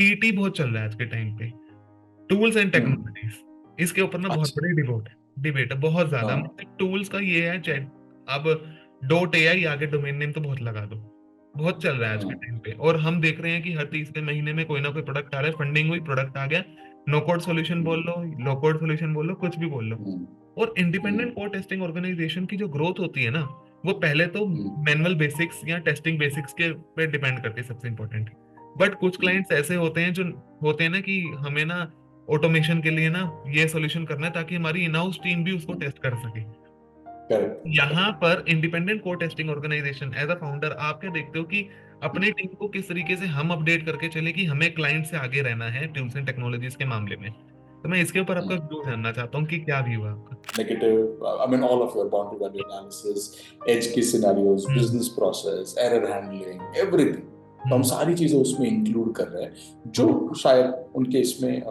TT बहुत चल रहा है आज के टाइम पे, टूल्स एंड हम्म। टेक्नोलॉजीज, इसके ऊपर ना बहुत अच्छा। बड़ी डिबेट है बहुत ज्यादा। हाँ। मतलब टूल्स का ये है चैट, अब डॉट एआई आगे डोमेन नेम तो बहुत लगा दो, बहुत चल रहा है आज के हाँ। टाइम पे। और हम देख रहे हैं कि हर तीसरे महीने में कोई ना कोई प्रोडक्ट आ रहा है, फंडिंग हुई प्रोडक्ट आ गया, नो कोड सोल्यूशन बोल हम्म। लो, लो कोड सोल्यूशन बोल लो, कुछ भी बोल लो। हम्म। और इंडिपेंडेंट हम्म। कोड टेस्टिंग ऑर्गेनाइजेशन की जो ग्रोथ होती है ना, वो पहले तो हम्म। मैनुअल बेसिक्स या टेस्टिंग बेसिक्स के पे डिपेंड करती है, सबसे इंपॉर्टेंट। बट कुछ हम्म। क्लाइंट्स ऐसे होते हैं जो होते हैं ना कि हमें ना ऑटोमेशन के लिए ना ये सॉल्यूशन करना है ताकि हमारी इन हाउस टीम भी उसको टेस्ट कर सके। करेक्ट। यहाँ पर independent code testing organisation as a founder आप क्या देखते हो कि अपनी टीम को किस तरीके से हम अपडेट करके चले कि हमें क्लाइंट से आगे रहना है टूल्स एंड टेक्नोलॉजीज के मामले में। तो मैं इसके ऊपर आपका व्यू जानना चाहता हूँ कि क्या व्यू है आपका। Negative, I mean, all of your boundary value analysis, edge case scenarios, hmm. business process, error handling, everything. तो हम हम्म। सारी चीजें उसमें इंक्लूड कर रहे हैं जो हम्म। शायद उनके इसमें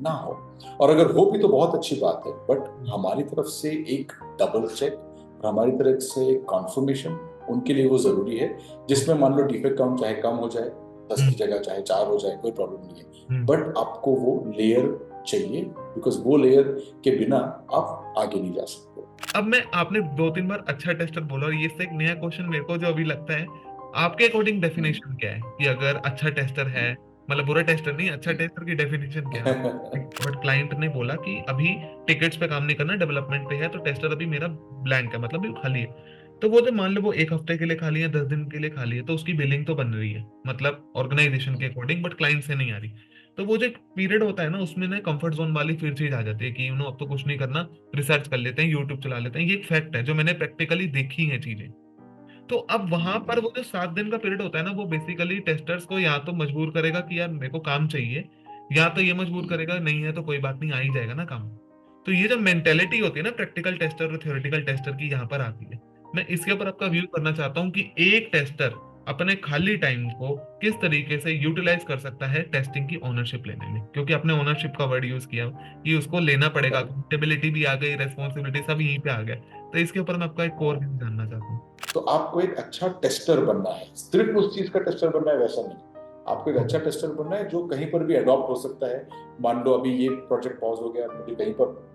ना हो। और अगर हो भी तो बहुत अच्छी बात है, बट हम्म। हमारी तरफ से एक डबल चेक और हमारी तरफ से एक कॉन्फर्मेशन उनके लिए वो जरूरी है, जिसमें मान लो डिफेक्ट काउंट चाहे कम हो जाए, 10 की हम्म। जगह चाहे 4 हो जाए, कोई प्रॉब्लम नहीं है, हम्म। बट आपको वो लेयर चाहिए, बिकॉज वो लेयर के बिना आप आगे नहीं जा सकते। अब मैं, आपने दो तीन बार अच्छा टेस्टर बोला और ये से एक नया क्वेश्चन मेरे को जो अभी लगता है, आपके अकॉर्डिंग हम्म। डेफिनेशन क्या है कि अगर अच्छा टेस्टर है, हम्म। मतलब बुरा टेस्टर नहीं, अच्छा हम्म। टेस्टर की डेफिनेशन क्या है। बट क्लाइंट ने बोला कि अभी टिकट्स पे काम नहीं करना, डेवलपमेंट पे है, तो टेस्टर अभी मेरा ब्लैंक है, मतलब ये खाली है। तो वो जो मान लो वो एक हफ्ते के लिए खाली है, 10 दिन के लिए खाली है, तो उसकी बिलिंग तो बन रही है मतलब ऑर्गेनाइजेशन के अकॉर्डिंग, बट क्लाइंट से नहीं आ रही। तो वो जो एक पीरियड होता है ना, उसमें ना कंफर्ट जोन वाली फिर चीज आ जाती है कि अब तो कुछ नहीं करना, रिसर्च कर लेते हैं, यूट्यूब चला लेते हैं। ये एक फैक्ट है जो मैंने प्रैक्टिकली देखी है चीजें। तो अब वहां पर वो जो 7 दिन का पीरियड होता है ना, वो बेसिकली टेस्टर्स को या तो मजबूर करेगा कि यार मेरे को काम चाहिए, या तो ये मजबूर करेगा नहीं है तो कोई बात नहीं, आ ही जाएगा ना काम। तो ये जो मेंटेलिटी होती है ना प्रैक्टिकल टेस्टर और थ्योरेटिकल टेस्टर की, यहाँ पर आती है। मैं इसके ऊपर आपका व्यू करना चाहता हूँ कि एक टेस्टर अपने खाली टाइम को किस तरीके से यूटिलाइज कर सकता है टेस्टिंग की ओनरशिप लेने में, क्योंकि आपने ओनरशिप का वर्ड यूज किया कि उसको लेना पड़ेगा, अकाउंटेबिलिटी भी आ गई, रेस्पॉन्सिबिलिटी सब यहीं पे आ गया। तो इसके ऊपर मैं आपका एक कोर व्यू जानना चाहता हूँ। तो आपको एक अच्छा टेस्टर बनना है, सिर्फ उस चीज का टेस्टर बनना है वैसा नहीं। आपको एक अच्छा टेस्टर बनना है जो कहीं पर भी अडॉप्ट हो सकता है। मान लो अभी ये प्रोजेक्ट पॉज हो गया, मुझे कहीं पर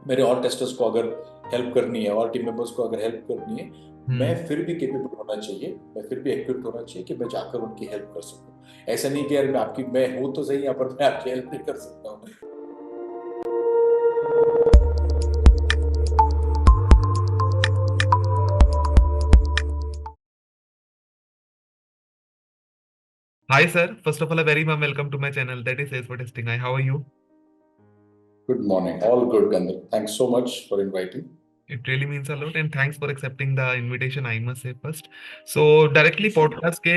मेरे और टेस्टर्स को अगर हेल्प करनी है और टीम मेंबर्स को अगर हेल्प करनी है, मैं हम्म। फिर भी केपेबल होना चाहिए, मैं फिर भी इक्विप्ड होना चाहिए कि मैं जाकर उनकी हेल्प कर सकूं। ऐसा नहीं कि यार मैं हूं तो सही यहाँ पर, मैं आपकी हेल्प नहीं कर सकता हूँ। Hi sir, first of all a very warm welcome to my channel that is Salesforce Testing. Hi, how are you? Good morning, all good गंदर, thanks so much for inviting. It really means a lot and thanks for accepting the invitation, I must say first. So directly podcast के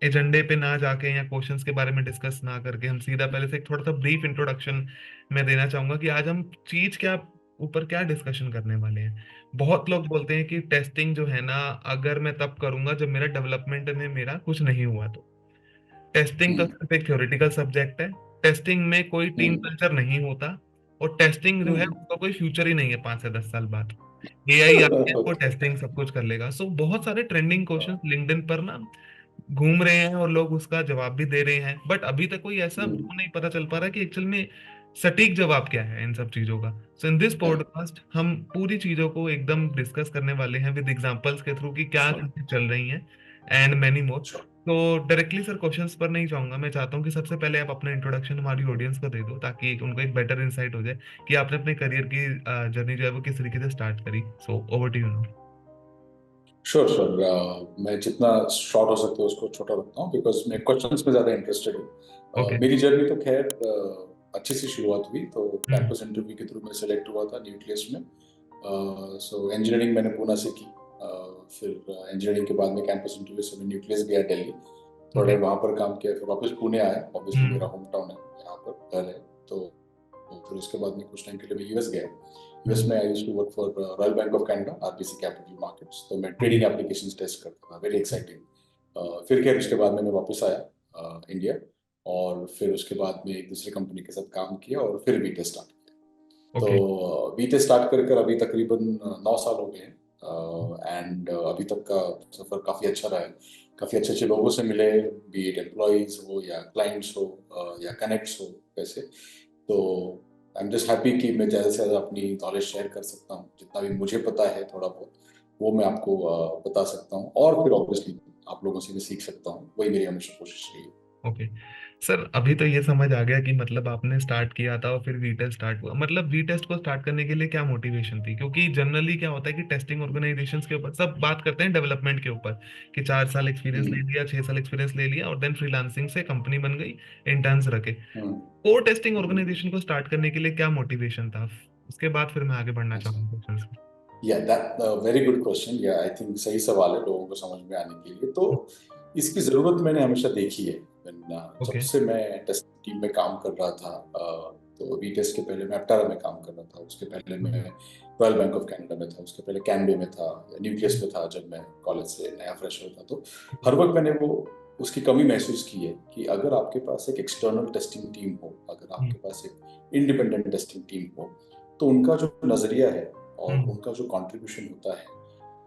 एजेंडे पे ना जाके या questions के बारे में डिस्कस ना करके हम सीधा पहले से एक थोड़ा सा ब्रीफ इंट्रोडक्शन मैं देना चाहूंगा कि आज हम चीज क्या ऊपर क्या डिस्कशन करने वाले हैं। बहुत लोग बोलते हैं कि टेस्टिंग जो है ना, अगर मैं तब करूंगा जब मेरा डेवलपमेंट में मेरा कुछ नहीं हुआ तो। टेस्टिंग तो हम्म। सिर्फ एक थ्योरेटिकल सब्जेक्ट है, टेस्टिंग में कोई टीम हम्म। कल्चर नहीं होता, और टेस्टिंग जो है हम्म। उसका कोई फ्यूचर ही नहीं है 5 से 10 साल बाद। एआई आ गया वो टेस्टिंग सब कुछ कर लेगा। सो बहुत सारे ट्रेंडिंग क्वेश्चंस लिंक्डइन पर ना घूम रहे हैं और लोग उसका जवाब भी दे रहे हैं, बट अभी तक कोई ऐसा वो नहीं पता चल पा रहा कि एक्चुअल में सटीक जवाब क्या है इन सब चीजों का। सो इन दिस पॉडकास्ट हम पूरी चीजों को एकदम डिस्कस करने वाले हैं विद एग्जांपल्स के थ्रू कि क्या चीजें चल रही हैं एंड मैनी मोर। तो डायरेक्टली सर क्वेश्चंस पर नहीं जाऊंगा, मैं चाहता हूँ कि सबसे पहले आप अपना इंट्रोडक्शन हमारी ऑडियंस को दे दो ताकि उनको एक बेटर इंसाइट हो जाए कि आपने अपने करियर की जर्नी जो है वो किस तरीके से स्टार्ट करी। So over to you know. Sure sure, मैं जितना शॉर्ट हो सकता है उसको छोटा रखता हूँ, बिकॉज मैं क्वेश्चंस में ज़्यादा इंटरेस्टेड हूँ। ओके। मेरी जर्नी तो खैर अच्छी सी शुरुआत हुई, तो हम्म। कैंपस इंटरव्यू के थ्रू मैं सेलेक्ट हुआ था न्यूक्लियस में। सो इंजीनियरिंग मैंने पूना से की। फिर इंजीनियरिंग के बाद में कैंपस इंटरव्यू से मैं न्यूक्लियस गया दिल्ली, थोड़े ओके। वहाँ पर काम किया, फिर वापस पुणे आया, ऑब्वियसली मेरा हम्म। होम टाउन है, यहाँ पर घर है। तो फिर उसके बाद में कुछ टाइम के लिए मैं यूएस गया। US hmm. में I used to work for Royal Bank of Canada, RBC Capital Markets, तो मैं ओके। ट्रेडिंग एप्लीकेशंस टेस्ट करता था, वेरी एक्साइटिंग। फिर खैर उसके बाद में मैं वापस आया इंडिया, और फिर उसके बाद में एक दूसरी कंपनी के साथ काम किया और फिर बीटे स्टार्ट किया। ओके। तो बीटे स्टार्ट कर कर अभी तकरीबन 9 साल हो गए हैं, एंड अभी तक का सफर काफी अच्छा रहा है। काफ़ी अच्छे अच्छे लोगों से मिले, बी इट एम्प्लॉयज़ हो या क्लाइंट्स हो या कनेक्ट्स हो वैसे। तो आई एम जस्ट हैप्पी कि मैं ज़्यादा से ज़्यादा अपनी नॉलेज शेयर कर सकता हूँ, जितना भी मुझे पता है थोड़ा बहुत वो मैं आपको बता सकता हूँ, और फिर ऑब्वियसली आप लोगों से भी सीख सकता हूँ, वही मेरी हमेशा कोशिश रही है। ओके सर, अभी तो ये समझ आ गया कि मतलब आपने स्टार्ट किया था और फिर वी टेस्ट स्टार्ट हुआ। मतलब वी टेस्ट को स्टार्ट करने के लिए क्या मोटिवेशन थी? क्योंकि जनरली क्या होता है कि टेस्टिंग ऑर्गेनाइजेशंस के ऊपर सब बात करते हैं डेवलपमेंट के ऊपर, कि 4 साल एक्सपीरियंस ले हम्म, लिया, 6 साल एक्सपीरियंस ले लिया और देन फ्रीलांसिंग से कंपनी बन गई, इंटर्न्स रखे। हम्म, कोर टेस्टिंग हम्म। ऑर्गेनाइजेशन को स्टार्ट करने के लिए क्या मोटिवेशन था? उसके बाद फिर मैं आगे बढ़ना अच्छा, चाहूंगा क्वेश्चंस में। या दैट वेरी गुड क्वेश्चन, या आई थिंक सही सवाल है लोगों को समझ में आने के लिए। तो इसकी ज़रूरत मैंने हमेशा देखी है। जब ओके। से मैं टेस्ट टीम में काम कर रहा था, तो बी टेस्ट के पहले मैं एप्टारा में काम कर रहा था, उसके पहले मैं रॉयल बैंक ऑफ कनाडा में था, उसके पहले कैनबे में था, न्यूक्लियस में था जब मैं कॉलेज से नया फ्रेशर था। तो हर वक्त मैंने वो उसकी कमी महसूस की है कि अगर आपके पास एक एक्सटर्नल टेस्टिंग टीम हो, अगर आपके पास एक इंडिपेंडेंट टेस्टिंग टीम हो, तो उनका जो नज़रिया है और उनका जो कंट्रीब्यूशन होता है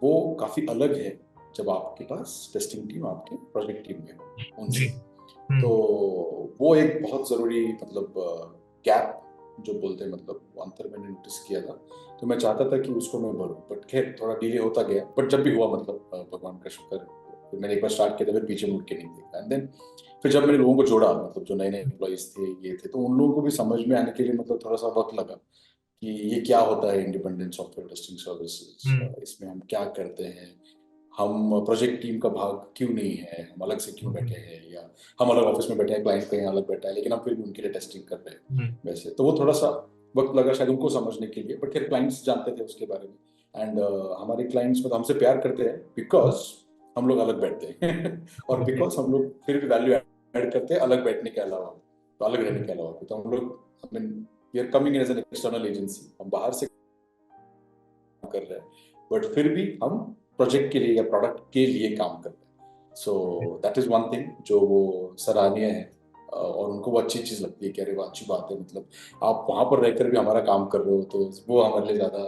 वो काफ़ी अलग है जब आपके पास टेस्टिंग टीम आपके प्रोजेक्ट टीम में हो जी। उनसे। तो वो एक बहुत ज़रूरी मतलब गैप जो बोलते हैं, मतलब वो अंतर मैंने नोटिस किया था। तो मैं चाहता था कि उसको मैं भरूं, बट खैर थोड़ा डिले होता गया, बट जब भी हुआ मतलब भगवान का शुक्र है। फिर मैंने एक बार स्टार्ट किया था, फिर पीछे मुड़ के नहीं देखा। एंड देन फिर जब मैंने लोगों को जोड़ा, मतलब जो नए नए एम्प्लॉइज थे ये थे, तो उन लोगों को भी समझ में आने के लिए मतलब थोड़ा सा वक्त लगा कि ये क्या होता है इंडिपेंडेंट सॉफ्टवेयर टेस्टिंग सर्विसेज, इसमें हम क्या करते हैं, हम प्रोजेक्ट टीम का भाग क्यों नहीं है, हम अलग से क्यों बैठे हैं, या हम अलग ऑफिस में बैठे हैं, क्लाइंट कहीं अलग बैठा है, लेकिन हम फिर भी उनके लिए टेस्टिंग कर रहे हैं वैसे। तो वो थोड़ा सा वक्त लगा शायद उनको समझने के लिए, बट फिर क्लाइंट्स जानते थे उसके बारे में। एंड हमारे क्लाइंट्स मतलब हमसे प्यार करते हैं बिकॉज हम लोग अलग बैठते हैं और ओके। बिकॉज हम लोग फिर भी वैल्यू ऐड करते हैं अलग बैठने के अलावा, तो अलग रहने के अलावा। तो हम लोग, I mean, we are coming in as an external agency, हम बाहर से काम कर रहे हैं बट फिर भी हम प्रोजेक्ट के लिए या प्रोडक्ट के लिए काम कर रहे हैं। So that is one thing जो वो सराहनीय है, और उनको वो अच्छी चीज लगती है कि अरे वो अच्छी बात है, मतलब आप वहां पर रहकर भी हमारा काम कर रहे हो, तो वो हमारे लिए ज्यादा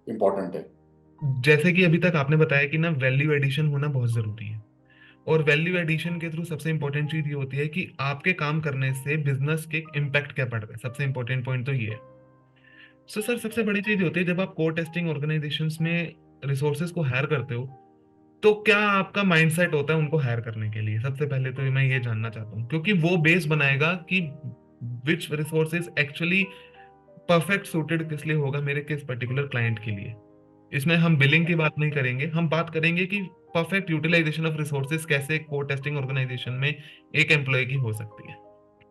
इम्पोर्टेंट है। जैसे कि अभी तक आपने बताया कि ना वैल्यू एडिशन होना बहुत जरूरी है, और वैल्यू एडिशन के थ्रू सबसे इंपॉर्टेंट चीज ये होती है कि आपके काम करने से बिजनेस के इम्पैक्ट क्या पड़ रहा है। सबसे इंपॉर्टेंट पॉइंट तो ये है। सो सर, सबसे बड़ी चीज ये होती है जब आप कोर टेस्टिंग ऑर्गेनाइजेशंस में रिसोर्सेज को हायर करते हो, तो क्या आपका माइंडसेट होता है उनको हायर करने के लिए? सबसे पहले तो मैं ये जानना चाहता हूँ, क्योंकि वो बेस बनाएगा कि विच रिसोर्सेज एक्चुअली परफेक्ट सूटेड किस लिए होगा, मेरे किस पर्टिकुलर क्लाइंट के लिए। इसमें हम बिलिंग की बात नहीं करेंगे, हम बात करेंगे कि परफेक्ट यूटिलाइजेशन ऑफ रिसोर्सेज कैसे कोर टेस्टिंग ऑर्गेनाइजेशन में एक एम्प्लॉय की हो सकती है।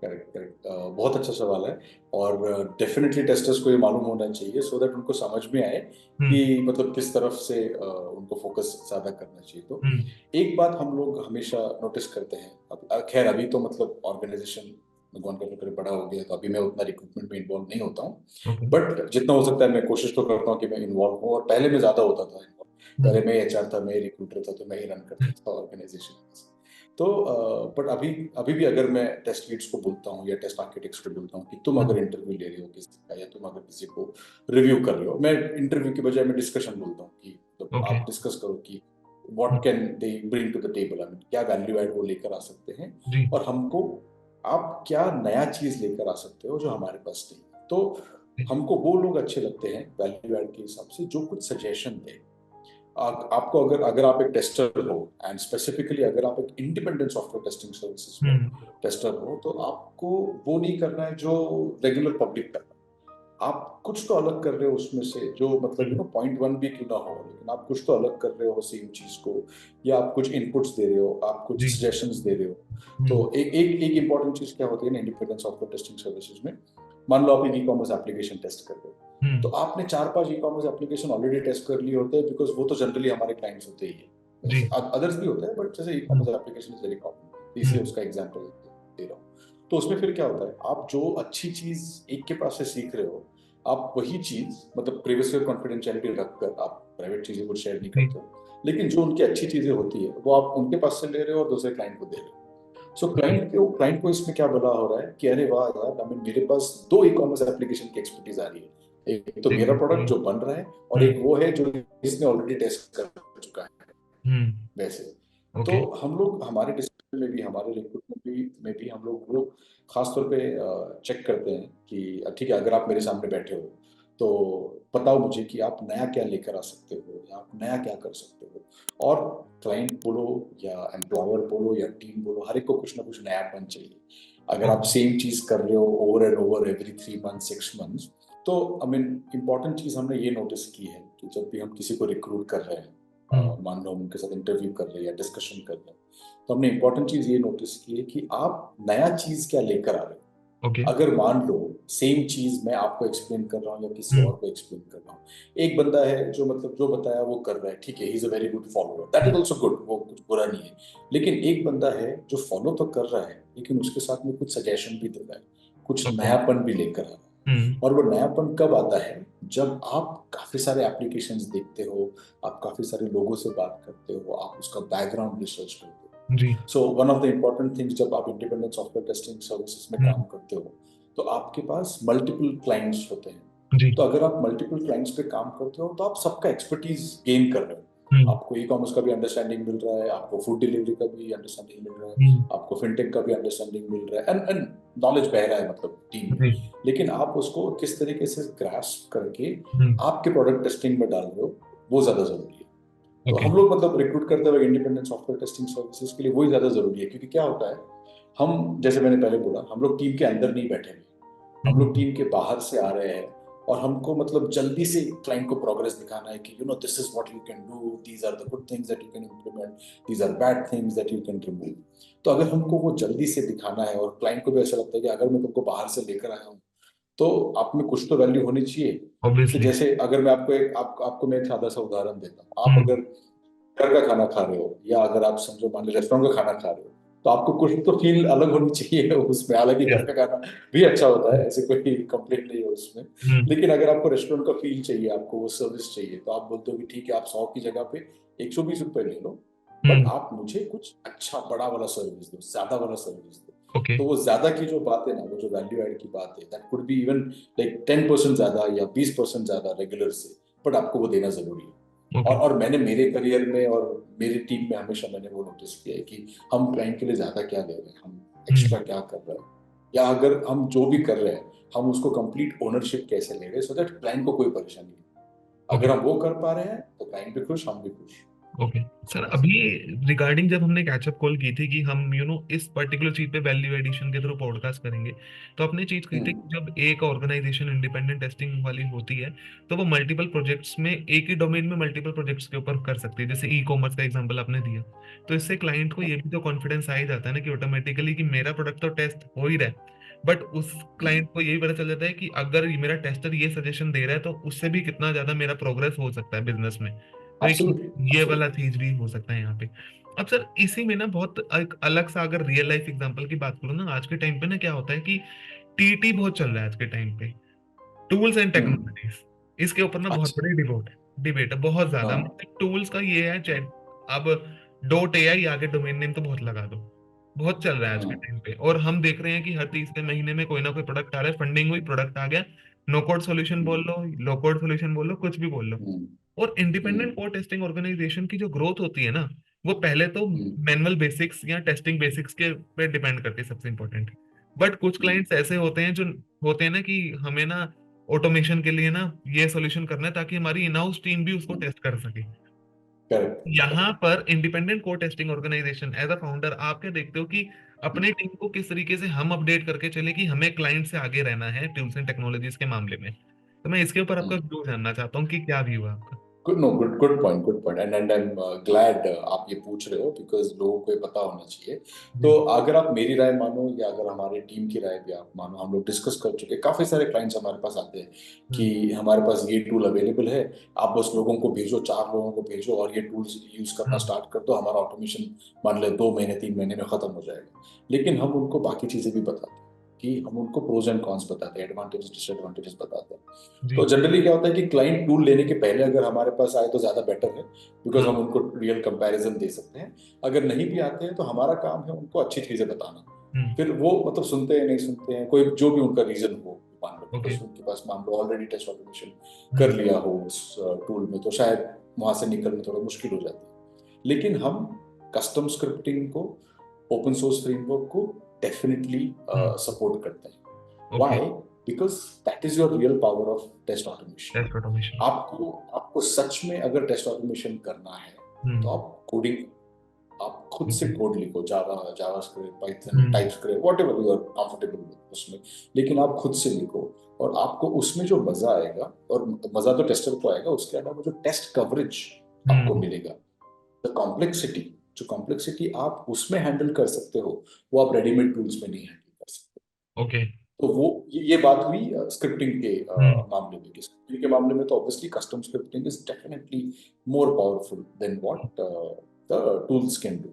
करेक्ट, करेक्ट, बहुत अच्छा सवाल है। और डेफिनेटली टेस्टर्स को ये मालूम होना चाहिए सो दैट उनको समझ में आए कि हम्म। मतलब किस तरफ से उनको फोकस ज्यादा करना चाहिए। तो हम्म। एक बात हम लोग हमेशा नोटिस करते हैं, अब खैर अभी तो मतलब ऑर्गेनाइजेशन भगवान का शुक्र है बड़ा हो गया, तो अभी मैं उतना रिक्रूटमेंट में इन्वॉल्व नहीं होता हूँ, ओके। बट जितना हो सकता है मैं कोशिश तो करता हूँ कि मैं इन्वॉल्व हूँ, और पहले मैं ज्यादा होता था involved। पहले मैं एचआर था, मैं रिक्रूटर था, तो मैं ही रन करता था ऑर्गेनाइजेशन। तो बट अभी अभी भी अगर मैं टेस्ट लीड्स को बोलता हूँ या टेस्ट आर्किटेक्ट्स को बोलता हूँ कि तुम अगर इंटरव्यू ले रहे हो किसी का, या तुम अगर किसी को रिव्यू कर रहे हो, मैं इंटरव्यू की बजाय मैं डिस्कशन बोलता हूँ कि तो ओके। आप डिस्कस करो कि what can they bring to the table, I mean क्या वैल्यू ऐड वो लेकर आ सकते हैं, जी। और हमको आप क्या नया चीज लेकर आ सकते हो जो हमारे पास नहीं है। तो हमको वो लोग अच्छे लगते हैं वैल्यू ऐड के हिसाब से जो कुछ सजेशन दे। आपको अगर अगर आप एक टेस्टर हो, एंड स्पेसिफिकली अगर आप एक इंडिपेंडेंट सॉफ्टवेयर टेस्टिंग सर्विसेज में हम्म। टेस्टर हो, तो आपको वो नहीं करना है जो रेगुलर पब्लिक कर रहा है। आप कुछ तो अलग कर रहे हो उसमें से, जो मतलब पॉइंट वन भी क्यों ना हो, लेकिन आप कुछ तो अलग कर रहे हो सेम चीज को, या आप कुछ इनपुट्स दे रहे हो, आप कुछ जी। सजेशंस दे रहे हो। हम्म। तो एक एक एक इंपॉर्टेंट चीज क्या होती है ना इंडिपेंडेंट सॉफ्टवेयर टेस्टिंग सर्विसेज में, मान लो आप एक ई कॉमर्स एप्लीकेशन टेस्ट कर रहे हो, तो हम्म। आपने 4-5 e commerce application already test कर लिए होते हैं, बिकॉज वो तो जनरली हमारे क्लाइंट्स होते ही है। जी। वैसे अदर्स भी होते हैं, बट जैसे e hmm. Commerce application is very common, इसलिए हम्म। उसका एग्जांपल दे रहा हूँ। तो उसमें फिर क्या होता है, आप जो अच्छी चीज एक के पास से सीख रहे हो, आप वही चीज मतलब प्रीवियस ईयर कॉन्फिडेंशियलिटी रखकर आप प्राइवेट चीजें कुछ शेयर नहीं जी। करते हो, लेकिन जो उनकी अच्छी चीजें होती है वो आप उनके पास से ले रहे हो और दूसरे क्लाइंट को दे रहे हो। सो जी। क्लाइंट को इसमें क्या बोला हो रहा है कि अरे वाह यार, आई मीन मेरे पास दो ई कॉमर्स एप्लीकेशन की एक्सपर्टीज आ रही है, एक तो मेरा प्रोडक्ट एग्जैक्टली। जो बन रहा है, और हम्म। एक वो है जो इसने ऑलरेडी टेस्ट कर चुका है हम्म। वैसे। तो ओके। हम लोग हमारे डिस्कशन में भी, हमारे रिक्रूटमेंट में भी हम लोग खास तौर पे चेक करते हैं कि ठीक है, अगर आप मेरे सामने बैठे हो तो बताओ मुझे कि आप नया क्या लेकर आ सकते हो या आप नया क्या कर सकते हो। और क्लाइंट बोलो या एम्प्लॉयर बोलो या टीम बोलो, हर एक को कुछ ना कुछ नयापन चाहिए। अगर आप ओके। सेम चीज कर रहे हो over and over every 3 month 6 months, तो आई मीन इम्पॉर्टेंट चीज हमने ये नोटिस की है कि जब भी हम किसी को रिक्रूट कर रहे हैं, हम्म। मान लो हम उनके साथ इंटरव्यू कर रहे हैं या डिस्कशन कर रहे हैं, तो हमने इंपॉर्टेंट चीज ये नोटिस की है कि आप नया चीज क्या लेकर आ रहे हो। ओके। अगर मान लो सेम चीज मैं आपको एक्सप्लेन कर रहा हूँ या किसी हम्म। और को एक्सप्लेन कर रहा हूँ, एक बंदा है जो मतलब जो बताया वो कर रहा है, ठीक है, he is a very good follower, that is hmm. Also good, वो कुछ बुरा नहीं है। लेकिन एक बंदा है जो फॉलो तो कर रहा है लेकिन उसके साथ में कुछ सजेशन भी दे रहा है, कुछ ओके। नयापन भी लेकर आ रहा है। हम्म। और वो नयापन कब आता है, जब आप काफी सारे एप्लीकेशंस देखते हो, आप काफी सारे लोगों से बात करते हो, आप उसका बैकग्राउंड रिसर्च करते हो। जी। So one of the important things, जब आप इंडिपेंडेंट सॉफ्टवेयर टेस्टिंग सर्विसेज में काम हम्म। करते हो तो आपके पास मल्टीपल क्लाइंट्स होते हैं। जी। तो अगर आप मल्टीपल क्लाइंट्स पे काम करते हो तो आप सबका एक्सपर्टीज गेन कर रहे हो। हम्म। आपको ई कॉमर्स का भी अंडरस्टैंडिंग मिल रहा है, आपको फूड डिलीवरी का भी अंडरस्टैंडिंग मिल रहा है, हम्म। आपको फिनटेक का भी अंडरस्टैंडिंग मिल रहा है, एंड नॉलेज बह रहा है मतलब टीम में। जी। लेकिन आप उसको किस तरीके से ग्रास्प करके हम्म। आपके प्रोडक्ट टेस्टिंग में डाल रहे हो, वो ज्यादा जरूरी है। तो ओके। हम लोग मतलब रिक्रूट करते हुए इंडिपेंडेंट सॉफ्टवेयर टेस्टिंग सर्विसेज के लिए वही ज्यादा जरूरी है, क्योंकि क्या होता है, हम जैसे मैंने पहले बोला, हम लोग टीम के अंदर नहीं बैठे हुए, हम लोग हम्म। टीम के बाहर से आ रहे हैं। और हमको मतलब जल्दी से क्लाइंट को प्रोग्रेस दिखाना है कि this is what you can do, these are the good things that you can implement, these are bad things that you can remove. तो अगर हमको वो जल्दी से दिखाना है और क्लाइंट को भी ऐसा लगता है कि अगर मैं तुमको बाहर से लेकर आया हूँ तो आप में कुछ तो वैल्यू होनी चाहिए। तो ऑब्वियसली। जैसे अगर मैं आपको मैं एक सादा सा उदाहरण देता हूँ, आप हम्म। अगर घर का खाना खा रहे हो या अगर आप समझो मान लो रेस्टोरेंट का खाना खा रहे हो, तो आपको कुछ तो फील अलग होनी चाहिए उसमें। हालांकि यस। घर का खाना भी अच्छा होता है, ऐसे कोई कंप्लेंट नहीं है उसमें। हम्म। लेकिन अगर आपको रेस्टोरेंट का फील चाहिए, आपको वो सर्विस चाहिए, तो आप बोलते हो कि ठीक है, आप 100 की जगह पे 120 रुपए ले लो, बट हम्म। आप मुझे कुछ अच्छा बड़ा वाला सर्विस दो, ज्यादा वाला सर्विस दो। ओके। तो वो ज्यादा की जो बात है ना, वो जो वैल्यू एड की बात है, that could be even like 10% ज्यादा या 20% ज्यादा रेगुलर से, बट आपको वो देना जरूरी है। ओके। और मैंने मेरे करियर में और मेरी टीम में हमेशा मैंने वो नोटिस किया है कि हम क्लाइंट के लिए ज्यादा क्या दे रहे हैं, हम हम्म। एक्स्ट्रा क्या कर रहे हैं, या अगर हम जो भी कर रहे हैं हम उसको कंप्लीट ओनरशिप कैसे ले रहे हैं, सो दैट क्लाइंट को कोई परेशानी नहीं। ओके। अगर हम वो कर पा रहे हैं तो क्लाइंट भी खुश, हम भी खुश। ओके। सर, ऐसा। अभी रिगार्डिंग जब हमने कैचअप कॉल की थी कि हम इस पर्टिकुलर चीज पे वैल्यू एडिशन के थ्रू पॉडकास्ट करेंगे, तो अपने चीज की थी हम्म। कि जब एक ऑर्गेनाइजेशन इंडिपेंडेंट टेस्टिंग वाली होती है तो वो मल्टीपल प्रोजेक्ट्स में, एक ही डोमेन में मल्टीपल प्रोजेक्ट्स के ऊपर कर सकती है, जैसे ई कॉमर्स का एग्जांपल आपने दिया। तो इससे क्लाइंट को ये भी तो कॉन्फिडेंस आ ही जाता है ना कि ऑटोमेटिकली कि मेरा प्रोडक्ट तो टेस्ट हो ही रहा है, बट उस क्लाइंट को यही पता चल जाता है कि अगर मेरा टेस्टर ये सजेशन दे रहा है तो उससे भी कितना ज्यादा मेरा प्रोग्रेस हो सकता है बिजनेस में। तो एक एब्सोल्युटली ये वाला एब्सोल्युटली। चीज भी हो सकता है यहाँ पे। अब सर, इसी में ना बहुत एक अलग सा अगर रियल लाइफ एग्जांपल की बात करूँ ना, आज के टाइम पे ना क्या होता है कि टीटी बहुत चल रहा है आज के टाइम पे, टूल्स एंड हम्म। टेक्नोलॉजीज। इसके ऊपर ना बहुत अच्छा। बड़ी डिबेट है बहुत ज्यादा, हाँ। मतलब टूल्स का ये है चैट। अब डॉट एआई आगे डोमेन नेम तो बहुत लगा दो, बहुत चल रहा है आज के हाँ। टाइम पे, और हम देख रहे हैं कि हर तीसरे महीने में कोई ना कोई प्रोडक्ट आ रहा है, फंडिंग हुई प्रोडक्ट आ गया, नो कोड सोल्यूशन बोल हम्म। लो, लो कोड सोल्यूशन बोल लो, कुछ भी बोल लो। हम्म। और इंडिपेंडेंट हम्म। कोड टेस्टिंग ऑर्गेनाइजेशन की जो ग्रोथ होती है ना, वो पहले तो हम्म। मैनुअल बेसिक्स या टेस्टिंग बेसिक्स के पे डिपेंड करती है, सबसे इंपॉर्टेंट। बट कुछ हम्म। क्लाइंट्स ऐसे होते हैं जो होते हैं ना कि हमें ना ऑटोमेशन के लिए ना ये सॉल्यूशन करना है ताकि हमारी इन हाउस टीम भी उसको टेस्ट कर सके। करेक्ट यहाँ करेक्ट। पर independent code testing organisation as a founder आप क्या देखते हो कि अपने टीम को किस तरीके से हम अपडेट करके चले कि हमें क्लाइंट से आगे रहना है टूल्स एंड टेक्नोलॉजीज के मामले में। तो मैं इसके ऊपर आपका व्यू जानना चाहता हूँ कि क्या व्यू है आपका। Good, no, good point, and I am glad आप ये पूछ रहे हो, बिकॉज लोगों को ये पता होना चाहिए। तो जी। अगर आप मेरी राय मानो या अगर हमारे टीम की राय भी आप मानो, हम लोग डिस्कस कर चुके हैं, काफी सारे क्लाइंट्स हमारे पास आते हैं कि हम्म। हमारे पास ये टूल अवेलेबल है, आप बस लोगों को भेजो, 4 लोगों को भेजो और ये टूल्स यूज करना हाँ। स्टार्ट कर दो, हमारा ऑटोमेशन मान ले 2 महीने 3 महीने में खत्म हो जाएगा। लेकिन हम उनको बाकी चीजें भी बताते हैं, कि हम उनको प्रोज एंड कॉन्स बताते हैं, एडवांटेजेस डिसएडवांटेजेस बताते हैं। जी। तो जनरली क्या होता है कि क्लाइंट टूल लेने के पहले अगर हमारे पास आए तो ज्यादा बेटर है, बिकॉज हाँ। हम उनको रियल कंपैरिजन दे सकते हैं। अगर नहीं भी आते हैं तो हमारा काम है उनको अच्छी चीजें बताना। हम्म। फिर वो मतलब सुनते हैं नहीं सुनते हैं, कोई जो भी उनका रीजन हो, मान लो ओके। बिकॉज उनके पास मान लो ऑलरेडी टेस्ट ऑटोमेशन कर हम्म। लिया हो उस टूल में, तो शायद वहां से निकलना थोड़ा मुश्किल हो जाती है। लेकिन हम कस्टम स्क्रिप्टिंग को, ओपन सोर्स फ्रेमवर्क को डेफिनेटली सपोर्ट करते हैं। Okay. Why? Because that is your real power of test automation. Test automation. आपको आपको सच में अगर टेस्ट ऑटोमेशन करना है तो हम्म। आप कोडिंग, आप खुद से ओके। कोड लिखो, Java, JavaScript, Python, hmm. TypeScript, whatever you are comfortable with उसमें, लेकिन आप खुद से लिखो। और आपको उसमें जो मजा आएगा, और मजा तो टेस्टर को आएगा, उसके अलावा जो टेस्ट कवरेज आपको हम्म। मिलेगा, द कॉम्प्लेक्सिटी, जो कॉम्प्लेक्सिटी आप उसमें हैंडल कर सकते हो, वो आप रेडीमेड टूल्स में नहीं हैंडल कर सकते। ओके। तो वो ये बात हुई स्क्रिप्टिंग के हम्म। मामले में। स्क्रिप्टिंग के मामले में तो obviously custom scripting is definitely more powerful than what the tools can do.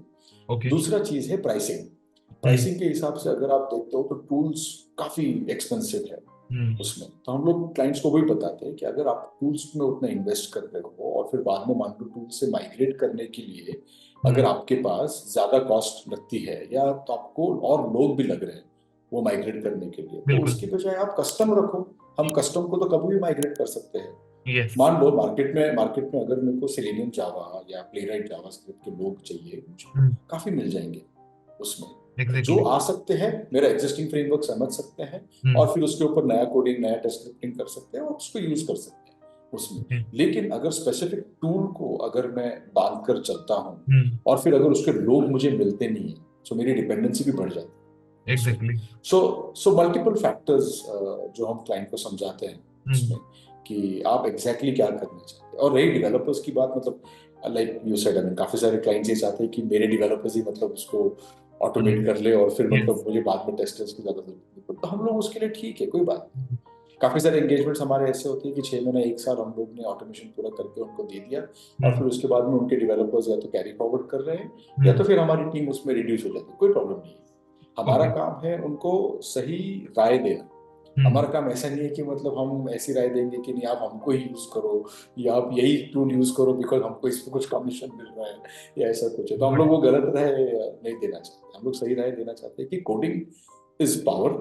Okay. दूसरा चीज है प्राइसिंग। हम्म। प्राइसिंग के हिसाब से अगर आप देखते हो तो टूल्स काफी एक्सपेंसिव है हम्म। उसमें। तो हम लोग क्लाइंट्स को वही बताते हैं कि अगर आप टूल्स में उतना इन्वेस्ट कर रहे हो और फिर बाद में मान लो टूल से माइग्रेट करने के लिए अगर हम्म। आपके पास ज्यादा कॉस्ट लगती है, या तो आपको और लोग भी लग रहे हैं वो माइग्रेट करने के लिए, तो बिल्कुल। उसकी बजाय आप कस्टम रखो। हम कस्टम को तो कभी भी माइग्रेट कर सकते हैं। यस। मान लो मार्केट में अगर मेरे को सेलेनियम जावा या प्लेराइट जावास्क्रिप्ट के लोग चाहिए, मुझे काफी मिल जाएंगे उसमें। जो एग्जैक्टली। आ सकते हैं मेरा एग्जिस्टिंग फ्रेमवर्क समझ सकते हैं, हम्म। और फिर उसके ऊपर नया कोडिंग, नया टेस्ट स्क्रिप्टिंग कर सकते हैं और उसको यूज कर सकते हैं उसमें। ओके। लेकिन अगर स्पेसिफिक टूल को अगर मैं बांध कर चलता हूँ हम्म। और फिर अगर उसके लोग मुझे मिलते नहीं है, तो मेरी डिपेंडेंसी भी बढ़ जाती है उसमें। एग्जैक्टली। सो मल्टीपल फैक्टर्स जो हम क्लाइंट को समझाते हैं हम्म। उसमें, कि आप एग्जैक्टली क्या करना चाहते हैं। और रही डेवलपर्स की बात, मतलब like you said, I mean काफी सारे क्लाइंट्स ये चाहते हैं कि मेरे डेवलपर्स ही मतलब उसको ऑटोमेट कर ले और फिर यस। मतलब मुझे बाद में टेस्टर्स की ज्यादा जरूरत नहीं। तो हम लोग उसके लिए ठीक है, कोई बात नहीं। काफी सारे एंगेजमेंट्स हमारे ऐसे होते हैं कि 6 महीने 1 साल हम लोग ने ऑटोमेशन पूरा करके उनको दे दिया, और फिर उसके बाद में उनके डेवलपर्स या तो कैरी फॉरवर्ड कर रहे हैं, या तो फिर हमारी टीम उसमें रिड्यूस हो जाती है। कोई प्रॉब्लम नहीं है। हमारा ओके। काम है उनको सही राय देना। हम्म। हमारा काम ऐसा नहीं है कि मतलब हम ऐसी राय देंगे कि नहीं आप हमको ही यूज करो, या आप यही टूल यूज करो बिकॉज हमको इसमें कुछ कमीशन मिल रहा है, या ऐसा कुछ है। तो हम लोग वो गलत राय नहीं देना चाहते। हम लोग सही राय देना चाहते हैं कि कोडिंग इज पावर।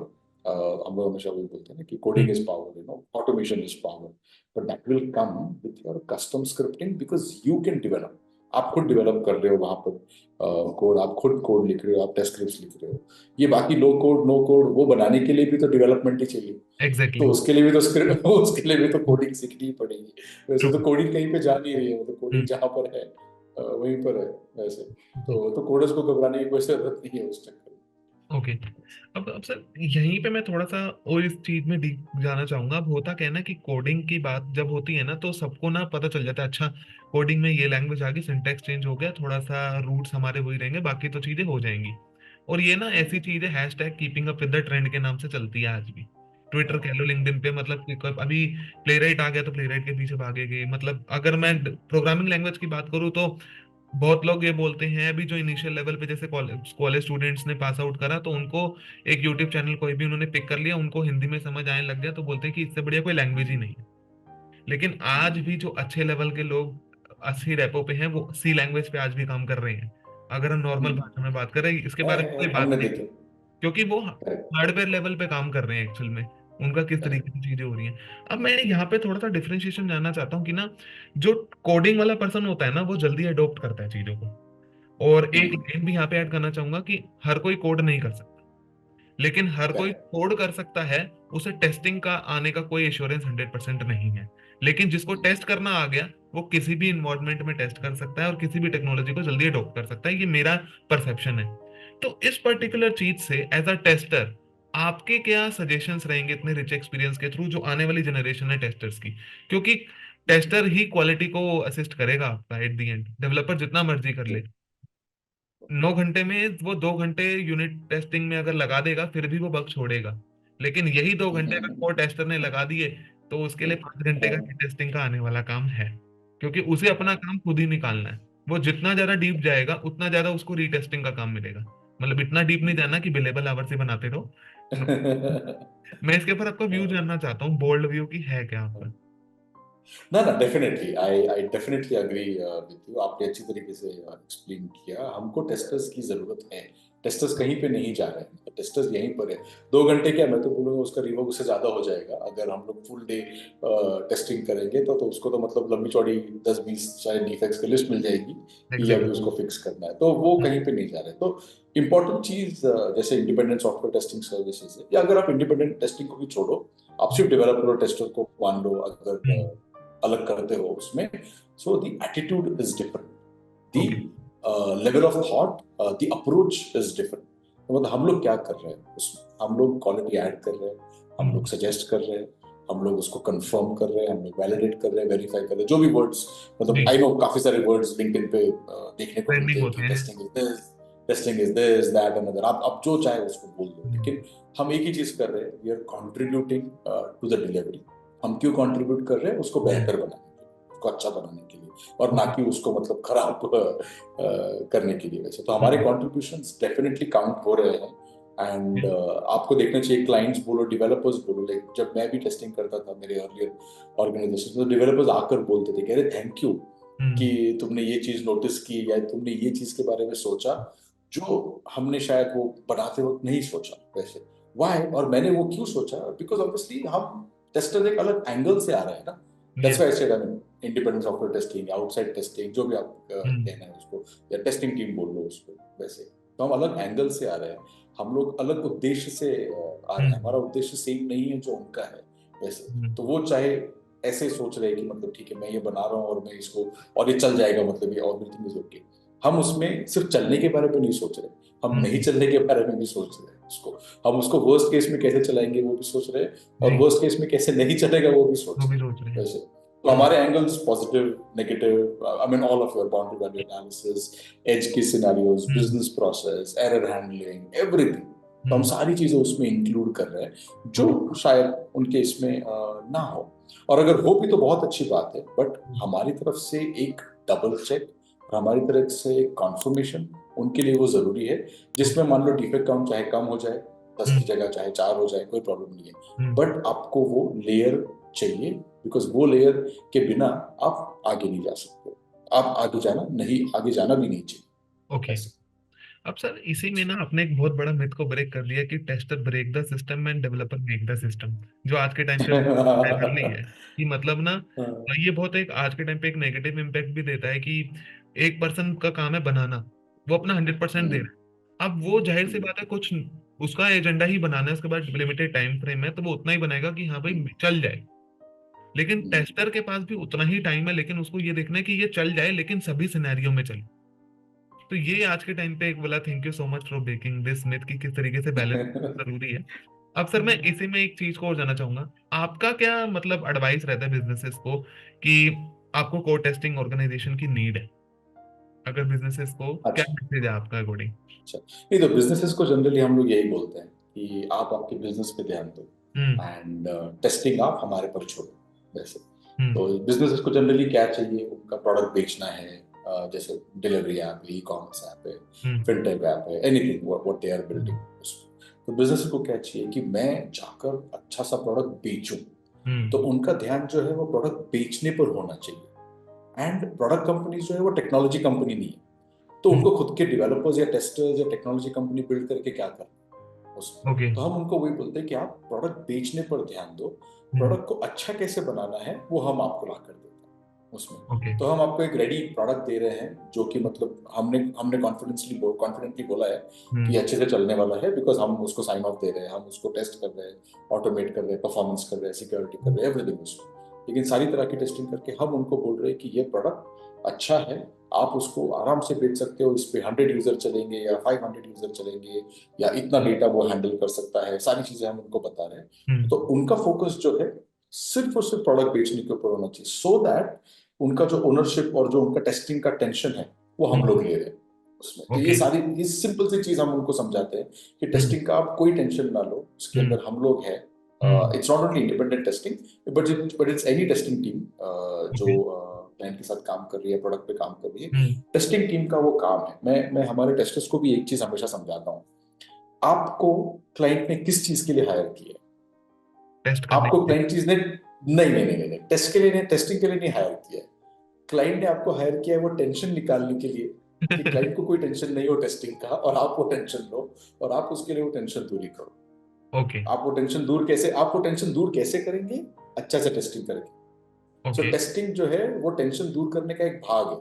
हम लोग हमेशा वही बोलते हैं ना कि coding is power, automation is power, but that will come with your custom scripting, because you can develop. आप खुद डेवलप कर रहे हो वहां पर कोड, आप खुद कोड लिख रहे हो, आप टेस्ट स्क्रिप्ट्स लिख रहे हो। ये बाकी लो कोड नो कोड वो बनाने के लिए भी तो डेवलपमेंट ही चाहिए। तो एग्जैक्टली। उसके लिए भी तो स्क्रिप्ट उसके लिए भी तो कोडिंग सीखनी ही पड़ेगी। वैसे ट्रू। तो कोडिंग कहीं पे जा नहीं रही है, वो तो कोडिंग हम्म। जहाँ पर है वहीं पर है वैसे। तो कोडर्स को घबराने की कोई जरूरत नहीं है उस चक्कर में। ओके। अब सर यहीं पे मैं थोड़ा सा और इस चीज में डीप जाना चाहूंगा। अब होता क्या है ना कि कोडिंग की बात जब होती है ना तो सबको ना पता चल जाता है, अच्छा कोडिंग में ये लैंग्वेज आ गई, सिंटैक्स चेंज हो गया, थोड़ा सा रूट्स हमारे वही रहेंगे, बाकी तो चीजें हो जाएंगी। और ये ना ऐसी चीज है, hashtag keeping up with the trend के नाम से चलती है आज भी। ट्विटर कह लो, लिंक्डइन पे, मतलब कि अभी प्लेराइट आ गया तो प्लेराइट के पीछे भागेंगे। मतलब अगर मैं प्रोग्रामिंग लैंग्वेज की बात करूँ तो बहुत लोग ये बोलते हैं, अभी जो इनिशियल लेवल पे जैसे कॉलेज स्टूडेंट्स ने पास आउट करा तो उनको एक यूट्यूब चैनल कोई भी उन्होंने पिक कर लिया, उनको हिंदी में समझ आने लग गया, तो बोलते हैं कि इससे बढ़िया कोई लैंग्वेज ही नहीं है। लेकिन आज भी जो अच्छे लेवल के लोग 80 रैपो पे हैं, वो सी लैंग्वेज पे आज भी काम कर रहे हैं। अगर हम नॉर्मल भाषा में बात करें, इसके बारे में कोई बात हमने नहीं, देखे। क्योंकि वो करेक्ट। हार्डवेयर लेवल पे काम कर रहे हैं एक्चुअल में, उनका किस तरीके करेक्ट। की चीजें हो रही हैं। अब मैं यहाँ पे थोड़ा सा डिफरेंशिएशन जानना चाहता हूँ कि ना, जो कोडिंग वाला पर्सन होता है ना, वो जल्दी अडॉप्ट करता है चीजों को। और एक लाइन भी यहाँ पे ऐड करना चाहूंगा कि हर कोई कोड नहीं कर सकता, लेकिन हर कोई करेक्ट। कोड कर सकता है। उसे टेस्टिंग का आने का कोई एश्योरेंस 100% नहीं है, लेकिन जिसको टेस्ट करना आ गया, वो किसी भी इन्वायरमेंट में टेस्ट कर सकता है और किसी भी टेक्नोलॉजी को जल्दी अडॉप्ट कर सकता है। ये मेरा परसेप्शन है। तो इस पर्टिकुलर चीज से एज अ टेस्टर आपके क्या सजेशंस रहेंगे इतने रिच एक्सपीरियंस के थ्रू, जो आने वाली जनरेशन है टेस्टर्स की? क्योंकि टेस्टर ही क्वालिटी को असिस्ट करेगा आपका एट द एंड, डेवलपर जितना मर्जी कर ले। 9 घंटे में वो 2 घंटे यूनिट टेस्टिंग में अगर लगा देगा फिर भी वो बग छोड़ेगा, लेकिन यही 2 घंटे अगर कोर टेस्टर ने लगा दिए तो उसके लिए 5 घंटे का टेस्टिंग का आने वाला काम है, क्योंकि उसे अपना काम खुद ही निकालना है। वो जितना ज्यादा डीप जाएगा उतना ज्यादा उसको रीटेस्टिंग का काम मिलेगा। मतलब इतना डीप नहीं जाना कि बिलेबल आवर से बनाते रहो। मैं इसके ऊपर आपका व्यू जानना चाहता हूँ, बोल्ड व्यू की है क्या आपका? ना ना, definitely I definitely agree with you. आपने अच्छी तरीके से एक्सप्लेन किया। हमको टेस्टर्स की जरूरत है टेस्टर्स कहीं पे नहीं जा रहे हैं, टेस्टर्स यहीं पर है। 2 घंटे क्या, मैं तो बोलूंगा उसका रिवर्क उससे ज्यादा हो जाएगा अगर हम लोग फुल डे टेस्टिंग करेंगे, तो उसको तो मतलब लंबी चौड़ी 10-20 शायद डिफेक्ट्स की लिस्ट मिल जाएगी कि ये अभी एग्जैक्टली। उसको फिक्स करना है, तो वो कहीं पे नहीं जा रहे। तो इंपॉर्टेंट चीज जैसे इंडिपेंडेंट सॉफ्टवेयर टेस्टिंग सर्विसेज है, या अगर आप इंडिपेंडेंट टेस्टिंग को भी छोड़ो, आप सिर्फ डेवलपर और टेस्टर को मान लो, अगर अलग करते हो उसमें, so the attitude is different, okay. The level of thought, the approach is different. मतलब हम लोग क्या कर रहे हैं उसमें, हम लोग क्वालिटी ऐड कर रहे हैं, हम लोग सजेस्ट कर रहे हैं, हम लोग उसको कंफर्म कर रहे हैं, हम लोग वैलिडेट कर रहे हैं, वेरीफाई कर रहे हैं, जो भी वर्ड्स, मतलब जी। आई नो काफी सारे वर्ड्स लिंक्डइन पे देखने को मिलते ट्रेंडिंग हैं होते कि हैं। Testing is this that another, आप जो चाहे उसको बोल दो, लेकिन हम एक ही चीज कर रहे हैं, we are contributing to the delivery. हम क्यों कंट्रीब्यूट कर रहे हैं, उसको बेहतर बनाने के लिए, उसको अच्छा बनाने के लिए, और ना कि उसको मतलब खराब करने के लिए। वैसे तो हमारे कॉन्ट्रीब्यूशंस डेफिनेटली काउंट हो रहे हैं, एंड आपको देखना चाहिए, क्लाइंट्स बोलो, डेवलपर्स बोलो, लाइक जब मैं भी टेस्टिंग करता था मेरे अर्लियर ऑर्गेनाइजेशन, तो डेवलपर्स आकर बोलते थे, कह रहे थैंक यू कि तुमने ये चीज नोटिस की, या तुमने ये चीज के बारे में सोचा जो हमने शायद वो बनाते वक्त नहीं सोचा। वैसे वाई, और मैंने वो क्यों सोचा, बिकॉज ऑब्वियसली हम टेस्टर एक अलग एंगल से आ रहे हैं ना। That's why I said, I mean independent software testing, outside testing, जो भी आप कहना है उसको, या टेस्टिंग टीम बोल लो उसको। वैसे तो हम अलग एंगल से आ रहे हैं, हम लोग अलग उद्देश्य से आ रहे हैं, हमारा उद्देश्य सेम नहीं है जो उनका है। वैसे तो वो चाहे ऐसे सोच रहे हैं कि मतलब ठीक है मैं ये बना रहा हूँ और मैं इसको, और ये चल जाएगा, मतलब ये एवरीथिंग इज ओके। हम उसमें सिर्फ चलने के बारे में नहीं सोच रहे, हम नहीं चलने के बारे में भी सोच रहे हैं उसको, हम उसको वर्स्ट केस में कैसे चलाएंगे वो भी सोच रहे हैं, और जी, वर्स्ट केस में कैसे नहीं चलेगा वो भी सोच वो रहे भी हैं। सोच रहे हैं। वैसे तो हमारे angles positive, negative, I mean all of your boundary value analysis, edge के scenarios, business process, error handling, everything, तो हम सारी चीजें उसमें इंक्लूड कर रहे हैं जो शायद उनके इसमें ना हो। और अगर हो भी तो बहुत अच्छी बात है, बट हमारी तरफ से एक डबल चेक, और हमारी तरफ से एक कॉन्फर्मेशन उनके लिए वो जरूरी है, जिसमें मान लो डिफेक्ट काउंट चाहे कम हो जाए, 10 की जगह चाहे 4 हो जाए, कोई प्रॉब्लम नहीं है, बट आपको वो लेयर चाहिए, बिकॉज वो लेयर के बिना आप आगे नहीं जा सकते, आप आगे जाना भी नहीं चाहिए ओके। ऐसे। अब सर इसी में ना आपने एक बहुत बड़ा मिथ को ब्रेक कर दिया कि tester break the system and developer make the system, जो आज के टाइम पे नहीं है। कि मतलब ना, ये बहुत एक आज के टाइम पे एक नेगेटिव इम्पैक्ट भी देता है कि एक पर्सन का काम है बनाना, वो अपना 100% दे रहा है। अब वो जाहिर सी बात है, कुछ उसका एजेंडा ही बनाना है, उसके बाद लिमिटेड टाइम फ्रेम है, तो वो उतना ही बनाएगा कि हाँ भाई चल जाए। लेकिन टेस्टर के पास भी उतना ही टाइम है, लेकिन उसको ये देखना है कि ये चल जाए लेकिन सभी सिनेरियो में चले। तो ये आज के टाइम पे एक बोला, thank you so much for breaking this myth कि किस तरीके से बैलेंस जरूरी है। अब सर मैं इसी में एक चीज को और जानना चाहूंगा, आपका क्या मतलब एडवाइस रहता है बिजनेसेस को कि आपको कोड टेस्टिंग ऑर्गेनाइजेशन की नीड है, अगर बिजनेसेस को क्या अच्छा मैसेज है आपका अकॉर्डिंग? अच्छा, नहीं तो बिजनेसेस को जनरली हम लोग यही बोलते हैं कि आप आपके बिजनेस पे ध्यान दो, हम्म। एंड टेस्टिंग आप हमारे पर छोड़ो। वैसे हम्म। तो बिजनेसेस को जनरली क्या चाहिए, उनका प्रोडक्ट बेचना है, जैसे डिलीवरी ऐप है, ई कॉमर्स ऐप है, हम्म। फिनटेक ऐप है, anything what they are building. तो बिजनेस को क्या चाहिए कि मैं जाकर अच्छा सा प्रोडक्ट बेचूं, तो हम्म। उनका ध्यान जो है वो प्रोडक्ट बेचने पर होना चाहिए। एंड प्रोडक्ट कंपनी जो है वो टेक्नोलॉजी कंपनी नहीं है, तो हम्म। उनको खुद के डेवलपर्स या टेस्टर्स या टेक्नोलॉजी कंपनी बिल्ड करके क्या करना उसमें। ओके। तो हम उनको वही बोलते हैं कि आप प्रोडक्ट बेचने पर ध्यान दो, हम्म। प्रोडक्ट को अच्छा कैसे बनाना है वो हम आपको ला कर देते हैं उसमें। ओके। तो हम आपको एक रेडी प्रोडक्ट दे रहे हैं जो कि मतलब हमने हमने कॉन्फिडेंटली बोला है कि हम्म। अच्छे से चलने वाला है, बिकॉज हम उसको साइन ऑफ दे रहे हैं, हम उसको टेस्ट कर रहे हैं, ऑटोमेट कर रहे हैं, परफॉर्मेंस कर रहे हैं, सिक्योरिटी कर रहे हैं, एवरीथिंग उसमें। लेकिन सारी तरह की टेस्टिंग करके हम उनको बोल रहे हैं कि ये प्रोडक्ट अच्छा है, आप उसको आराम से बेच सकते हो, इस पे 100 यूजर चलेंगे या 500 यूजर चलेंगे, या इतना डेटा वो हैंडल कर सकता है, सारी चीजें हम उनको बता रहे हैं। हम्म। तो उनका फोकस जो है सिर्फ और सिर्फ प्रोडक्ट बेचने के ऊपर होना चाहिए, सो दैट उनका जो ओनरशिप और जो उनका टेस्टिंग का टेंशन है वो हम लोग ले रहे हैं उसमें। तो ओके। ये सिंपल सी चीज हम उनको समझाते हैं कि हम्म। टेस्टिंग का आप कोई टेंशन ना लो, उसके हम्म। अंदर हम लोग हैं। Hmm. It's not only independent testing, but it's any testing team जो ओके। क्लाइंट के साथ काम कर रही है, प्रोडक्ट पे काम कर रही है। हम्म। टेस्टिंग टीम का वो काम है। मैं हमारे टेस्टर्स को भी एक चीज हमेशा समझाता हूँ, आपको क्लाइंट ने किस चीज के लिए हायर किया है? टेस्ट करने आपको के क्लाइंट चीज ने नहीं टेस्ट के लिए नहीं, टेस्टिंग के लिए नहीं हायर किया है। क्लाइंट ने आपको हायर किया है वो टेंशन निकालने के लिए कि क्लाइंट को कोई टेंशन नहीं हो टेस्टिंग का, और आप वो टेंशन लो, और आप उसके लिए वो टेंशन दूरी करो। ओके। आप वो टेंशन दूर कैसे करेंगे? अच्छा से टेस्टिंग करेंगे। So okay. टेस्टिंग जो है वो टेंशन दूर करने का एक भाग है,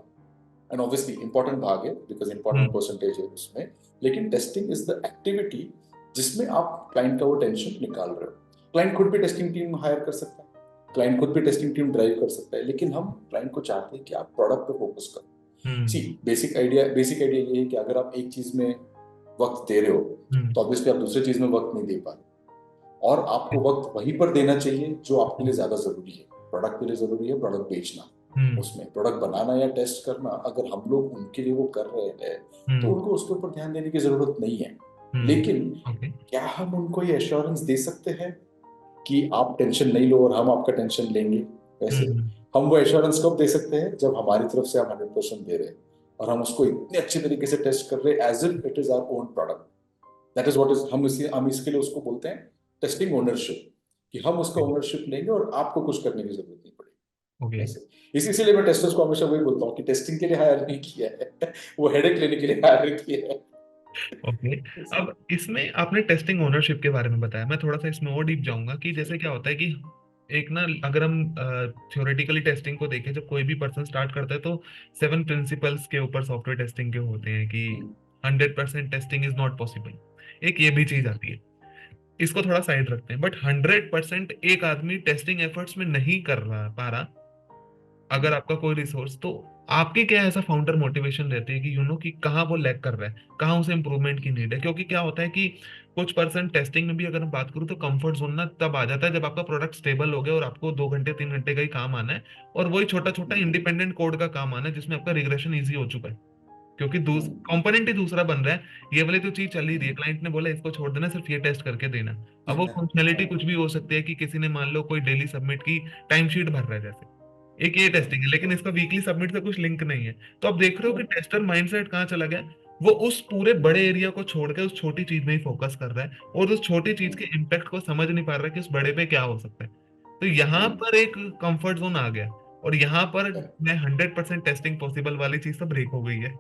एंड ऑब्वियसली इंपॉर्टेंट भाग है, बिकॉज इंपॉर्टेंट हम्म। परसेंटेज है उसमें। लेकिन टेस्टिंग इज द एक्टिविटी जिसमें आप क्लाइंट का वो टेंशन निकाल रहे हो। क्लाइंट खुद भी टेस्टिंग टीम हायर कर सकता है, क्लाइंट खुद भी टेस्टिंग टीम ड्राइव कर सकता है, लेकिन हम क्लाइंट को चाहते हैं कि आप प्रोडक्ट पे फोकस करो। सी, हम्म। बेसिक आइडिया ये है कि अगर आप एक चीज में वक्त दे रहे हो, हम्म। तो ऑब्वियसली आप दूसरी चीज में वक्त नहीं दे पा रहे, और आपको वक्त वहीं पर देना चाहिए जो आपके लिए ज्यादा जरूरी है। प्रोडक्ट के लिए जरूरी है प्रोडक्ट बेचना, हम्म। उसमें प्रोडक्ट बनाना या टेस्ट करना, अगर हम लोग उनके लिए वो कर रहे हैं, तो हम्म। उनको उसके ऊपर ध्यान देने की जरूरत नहीं है। हम्म। लेकिन ओके। क्या हम उनको ये एश्योरेंस दे सकते हैं कि आप टेंशन नहीं लो और हम आपका टेंशन लेंगे? वैसे हम्म। हम वो एश्योरेंस कब दे सकते हैं? जब हमारी तरफ से हम 100% दे रहे हैं, और हम उसको इतने अच्छे तरीके से टेस्ट कर रहे हैं as if it is our own product. That is what is, हम इसके लिए उसको बोलते हैं टेस्टिंग ओनरशिप, कि हम उसका ओनरशिप लेंगे और आपको कुछ करने की जरूरत नहीं ओके। पड़ेगी। ऐसे इसीलिए मैं टेस्टर्स को हमेशा वही बोलता हूँ कि टेस्टिंग के लिए हायर नहीं किया है, वो हेडेक लेने के लिए हायर किया है। ओके। अब इसमें आपने टेस्टिंग ओनरशिप के बारे में बताया, मैं थोड़ा सा इसमें और डीप जाऊंगा कि जैसे क्या होता है कि एक ना, अगर हम थ्योरेटिकली टेस्टिंग को देखें, जब कोई भी पर्सन स्टार्ट करता है तो 7 प्रिंसिपल्स के ऊपर सॉफ्टवेयर टेस्टिंग के होते हैं कि 100% टेस्टिंग इज नॉट पॉसिबल। एक ये भी चीज आती है, इसको थोड़ा साइड रखते हैं, बट 100% एक आदमी टेस्टिंग एफर्ट्स में नहीं कर रहा पा रहा, अगर आपका कोई रिसोर्स, तो आपकी क्या ऐसा फाउंडर मोटिवेशन रहती है कि कि कहाँ वो लैग कर रहा है, कहाँ उसे इंप्रूवमेंट की नीड है? क्योंकि क्या होता है कि कुछ पर्सन टेस्टिंग में भी अगर मैं बात करूँ तो कंफर्ट जोन ना तब आ जाता है जब आपका प्रोडक्ट स्टेबल हो गया और आपको 2 घंटे 3 घंटे का ही काम आना है, और वही छोटा छोटा इंडिपेंडेंट कोड का काम आना है जिसमें आपका रिग्रेशन ईजी हो चुका है, क्योंकि कंपोनेंट ही दूसरा बन रहा है। ये वाली तो चीज चल ही रही है, क्लाइंट ने बोला इसको छोड़ देना, सिर्फ ये टेस्ट करके देना। अब वो फंक्शनैलिटी कुछ भी हो सकती है कि किसी ने मान लो कोई डेली सबमिट की टाइम शीट भर रहा है जैसे, एक ये टेस्टिंग है, लेकिन इसका वीकली सबमिट से कुछ लिंक नहीं है। तो आप देख रहे हो कि टेस्टर माइंडसेट कहाँ चला गया, वो उस पूरे बड़े एरिया को छोड़ के उस छोटी चीज में ही फोकस कर रहा है, और उस छोटी चीज के इम्पैक्ट को समझ नहीं पा रहा है कि उस बड़े पे क्या हो सकता है। तो यहाँ पर एक कंफर्ट जोन आ गया, और यहाँ पर मैं 100% टेस्टिंग पॉसिबल वाली चीज तो ब्रेक हो गई है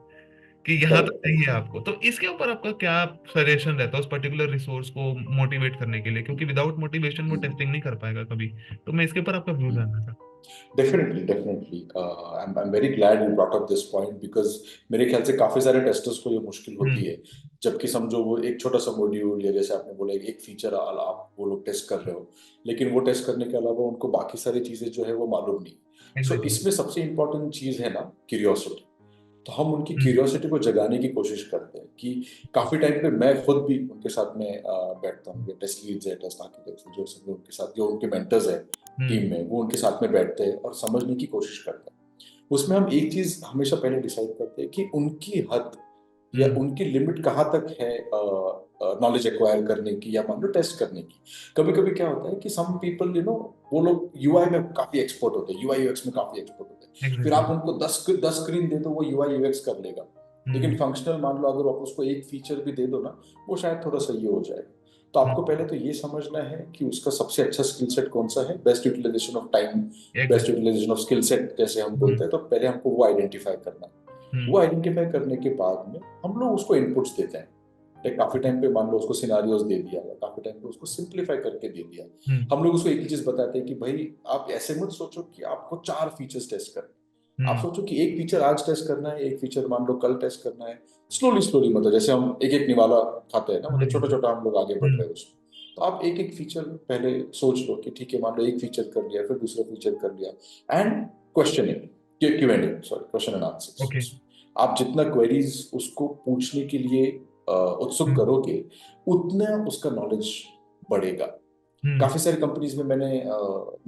कि यहाँ तक चाहिए आपको। तो इसके ऊपर आपका क्या सजेशन रहता है उस पर्टिकुलर रिसोर्स को मोटिवेट करने के लिए, क्योंकि विदाउट मोटिवेशन वो टेस्टिंग नहीं कर पाएगा कभी। तो मैं इसके ऊपर आपका व्यू जानना था। Definitely definitely, I am very glad you brought up this point, because मेरे ख्याल से काफी सारे टेस्टर्स को ये मुश्किल होती हम्म। है। जबकि समझो वो एक छोटा सा मॉड्यूल, या जैसे आपने बोला एक फीचर आप वो लोग टेस्ट कर रहे हो, लेकिन वो टेस्ट करने के अलावा उनको बाकी सारी चीजें जो है वो मालूम नहीं। So exactly. इसमें सबसे इंपॉर्टेंट चीज है ना, क्यूरियोसिटी। तो हम उनकी हम्म। क्यूरियोसिटी को जगाने की कोशिश करते हैं कि काफी टाइम पे मैं खुद भी उनके साथ में बैठता हूँ, टेस्ट लीड्स है, टेस्ट आर्किटेक्ट्स जो सब उनके साथ, जो उनके मेंटर्स है हम्म। टीम में, वो उनके साथ में बैठते हैं और समझने की कोशिश करते हैं। उसमें हम एक चीज हमेशा पहले डिसाइड करते हैं कि उनकी हद या हम्म। उनकी लिमिट कहाँ तक है नॉलेज एक्वायर करने की, या मान लो टेस्ट करने की। कभी कभी क्या होता है कि सम पीपल वो लोग यूआई में काफी एक्सपर्ट होते हैं, यूआई यूएक्स में काफी एक्सपर्ट होते हैं, फिर एग्जैक्टली। आप उनको 10 स्क्रीन दे दो वो यूआई यूएक्स कर लेगा। लेकिन हम्म। फंक्शनल मान लो अगर आप उसको एक फीचर भी दे दो ना, वो शायद थोड़ा सा ये हो जाए। तो आपको पहले तो ये समझना है कि उसका सबसे अच्छा स्किल सेट कौन सा है, best utilisation of time, best exactly. Utilisation of skill set जैसे हम बोलते हैं। तो पहले हमको वो आइडेंटिफाई करना है। वो हम्म। आइडेंटिफाई करने के बाद में हम लोग उसको इनपुट्स देते हैं। लाइक काफी टाइम पे मान लो उसको सिनारियोज दे दिया, या काफी टाइम पे उसको सिंप्लीफाई करके दे दिया। हम्म। हम लोग उसको एक ही चीज बताते हैं कि भाई आप ऐसे मत सोचो कि आपको 4 फीचर्स टेस्ट करने, आप हम्म। सोचो कि एक फीचर आज टेस्ट करना है, एक फीचर मान लो कल टेस्ट करना है। स्लोली स्लोली, मतलब जैसे हम एक एक निवाला खाते हैं ना, मतलब छोटा छोटा हम लोग आगे बढ़ रहे हम्म। हैं उसमें। तो आप एक एक फीचर पहले सोच लो कि ठीक है, मान लो एक फीचर कर लिया, फिर दूसरा फीचर कर लिया, and questioning, Q and A, sorry, question and okay. Answers. आप जितना क्वेरीज उसको पूछने के लिए उत्सुक हम्म। करोगे, उतना उसका नॉलेज बढ़ेगा। हम्म। काफी सारी कंपनीज में मैंने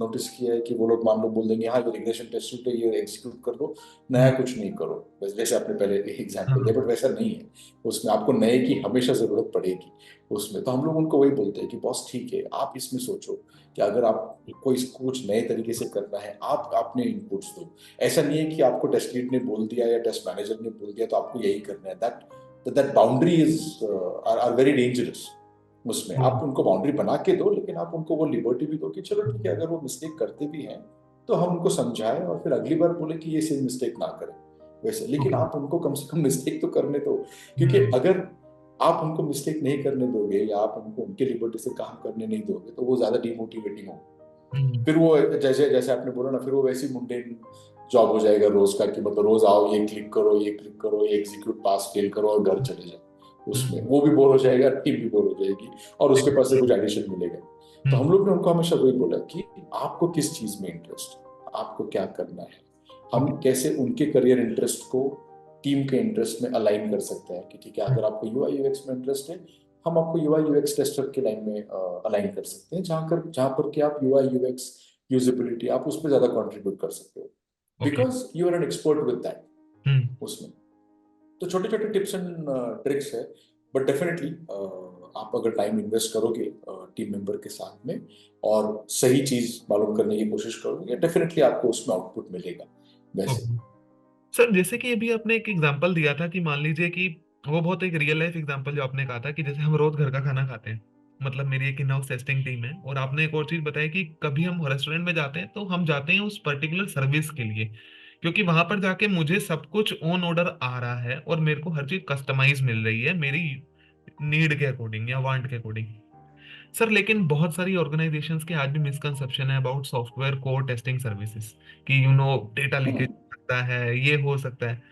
नोटिस किया है कि वो लोग मान लो बोल देंगे हाँ ये रिग्रेशन टेस्ट है, ये एग्जीक्यूट कर दो, नया हम्म। कुछ नहीं करो। जैसे आपने पहले एग्जांपल दिया, हाँ। बट वैसा नहीं है। उसमें आपको नए की हमेशा जरूरत पड़ेगी उसमें। तो हम लोग उनको वही बोलते हैं कि बॉस ठीक है, आप इसमें सोचो कि अगर आपको इसको कुछ नए तरीके से करना है, आप अपने इनपुट्स दो। ऐसा नहीं है कि आपको टेस्ट लीड ने बोल दिया या टेस्ट मैनेजर ने बोल दिया तो आपको यही करना है। That boundary is are very dangerous. उसमें वो। आप उनको बाउंड्री बना के दो, लेकिन आप उनको वो लिबर्टी भी दो कि चलो ठीक है, अगर वो मिस्टेक करते भी हैं तो हम उनको समझाएं और फिर अगली बार बोले कि ये सेम मिस्टेक ना करें। वैसे। लेकिन ओके। आप उनको कम से कम मिस्टेक तो करने दो, क्योंकि अगर आप उनको मिस्टेक नहीं करने दोगे या आप उनको उनके लिबर्टी से काम करने नहीं दोगे तो वो ज्यादा डिमोटिवेटिंग होगा। फिर वो जैसे जैसे आपने बोला ना, फिर वो वैसी मुंडेन जॉब हो जाएगा रोज का, कि मतलब रोज आओ, ये क्लिक करो, ये क्लिक करो, ये एग्जीक्यूट पास फेल करो और घर चले जाओ। उसमें वो भी बोर हो जाएगा, टीम भी बोर हो जाएगी, और उसके पास से कुछ एडिशन मिलेगा। तो हम लोग ने उनको हमेशा वही बोला कि आपको किस चीज में इंटरेस्ट है, आपको क्या करना है, हम ओके। कैसे उनके करियर इंटरेस्ट को टीम के इंटरेस्ट में अलाइन कर सकते हैं। कि ठीक है, अगर आपको यूआई यूएक्स में इंटरेस्ट है, हम आपको यूआई यूएक्स टेस्टर के लाइन में अलाइन कर सकते हैं, जहां पर कि आप यूआई यूएक्स यूजेबिलिटी आप उस पर ज्यादा कंट्रीब्यूट कर सकते हो, okay. Because you are an expert with that उसमें। तो छोटे छोटे टिप्स एंड ट्रिक्स है, बट डेफिनेटली आप अगर टाइम इन्वेस्ट करोगे टीम मेंबर के साथ में और सही चीज मालूम करने की कोशिश करोगे, डेफिनेटली आपको उसमें आउटपुट मिलेगा वैसे। ओके। सर जैसे कि अभी आपने एक एग्जांपल दिया था कि मान लीजिए कि वो बहुत एक रियल लाइफ एग्जांपल जो आपने कहा था कि जैसे हम रोज घर का खाना खाते हैं, मतलब मेरी एक इन हाउस टेस्टिंग टीम है, और आपने एक और चीज बताई कि कभी हम रेस्टोरेंट में जाते हैं तो हम जाते हैं उस पर्टिकुलर सर्विस के लिए, क्योंकि वहां पर जाके मुझे सब कुछ ऑन ऑर्डर आ रहा है और मेरे को हर चीज कस्टमाइज मिल रही है मेरी नीड के अकॉर्डिंग या वांट के अकॉर्डिंग। सर लेकिन बहुत सारी ऑर्गेनाइजेशंस के आज भी मिसकंसेप्शन है about software core testing services, कि डेटा लीकेज हम्म, हो सकता है, ये हो सकता है।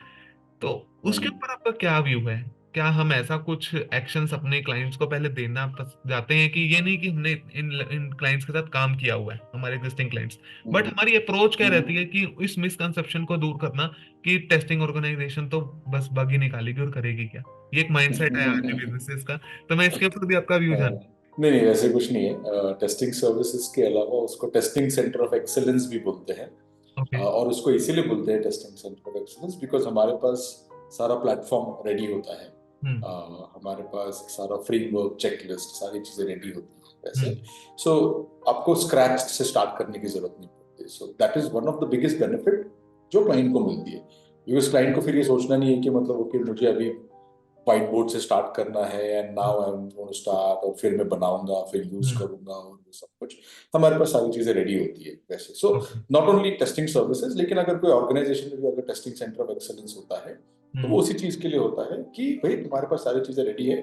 तो उसके हम्म, ऊपर आपका क्या व्यू है? क्या हम ऐसा कुछ एक्शंस अपने क्लाइंट्स को पहले देना जाते हैं कि ये नहीं कि हमने इन इन क्लाइंट्स के साथ काम किया हुआ है, हमारे एग्जिस्टिंग क्लाइंट्स, बट हम्म, हमारी अप्रोच क्या रहती हम्म, है कि इस मिसकंसेप्शन को दूर करना कि टेस्टिंग ऑर्गेनाइजेशन तो बस बग ही निकालेगी और करेगी क्या? ये एक माइंडसेट है आज हम्म। बिजनेसेस का। तो मैं इसके ऊपर भी आपका व्यू हाँ, जानूं। नहीं नहीं, वैसे कुछ नहीं है। टेस्टिंग सर्विसेज के अलावा उसको टेस्टिंग सेंटर ऑफ एक्सेलेंस भी बोलते हैं। ओके। और उसको इसीलिए बोलते हैं testing centre of excellence because हमारे पास सारा प्लेटफॉर्म रेडी होता है। हम्म। हमारे पास सारा फ्रेमवर्क, चेकलिस्ट, सारी चीजें रेडी होती हैं वैसे। हम्म। सो आपको स्क्रैच से स्टार्ट करने की जरूरत नहीं पड़ती। So that is one of the biggest benefit जो क्लाइंट को मिलती है। बिकॉज क्लाइंट को फिर ये सोचना नहीं है कि मतलब ओके मुझे अभी व्हाइट बोर्ड से स्टार्ट करना है and now I am going to start, और फिर मैं बनाऊंगा, फिर यूज हम्म। करूंगा, और वो सब कुछ हमारे पास सारी चीजें रेडी होती है वैसे। So okay. Not only testing services, लेकिन अगर कोई ऑर्गेनाइजेशन में भी अगर टेस्टिंग सेंटर ऑफ एक्सेलेंस होता है तो वो हम्म। उसी चीज के लिए होता है कि भाई तुम्हारे पास सारी चीजें रेडी है,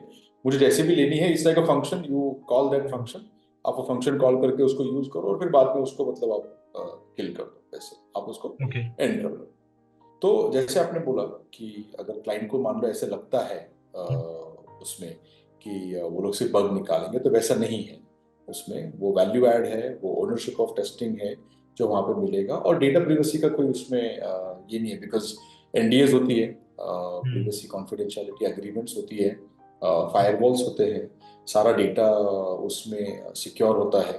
मुझे जैसे भी लेनी है, इस like a function, you call that function, आप वो फंक्शन कॉल करके उसको यूज करो और फिर बाद में उसको मतलब आप किल कर दो वैसे, आप उसको ओके। एंड कर दो। तो जैसे आपने बोला कि अगर क्लाइंट को मान लो ऐसे लगता है उसमें कि वो लोग सिर्फ बग निकालेंगे, तो वैसा नहीं है। उसमें वो वैल्यू ऐड है, वो ओनरशिप ऑफ टेस्टिंग है जो वहाँ पे मिलेगा, और डेटा प्रिवेसी का कोई उसमें ये नहीं है, बिकॉज एनडीएज होती है, हम्म। प्रिवेसी कॉन्फिडेंशियलिटी एग्रीमेंट्स होती है, फायरवॉल्स होते हैं, सारा डेटा उसमें सिक्योर होता है।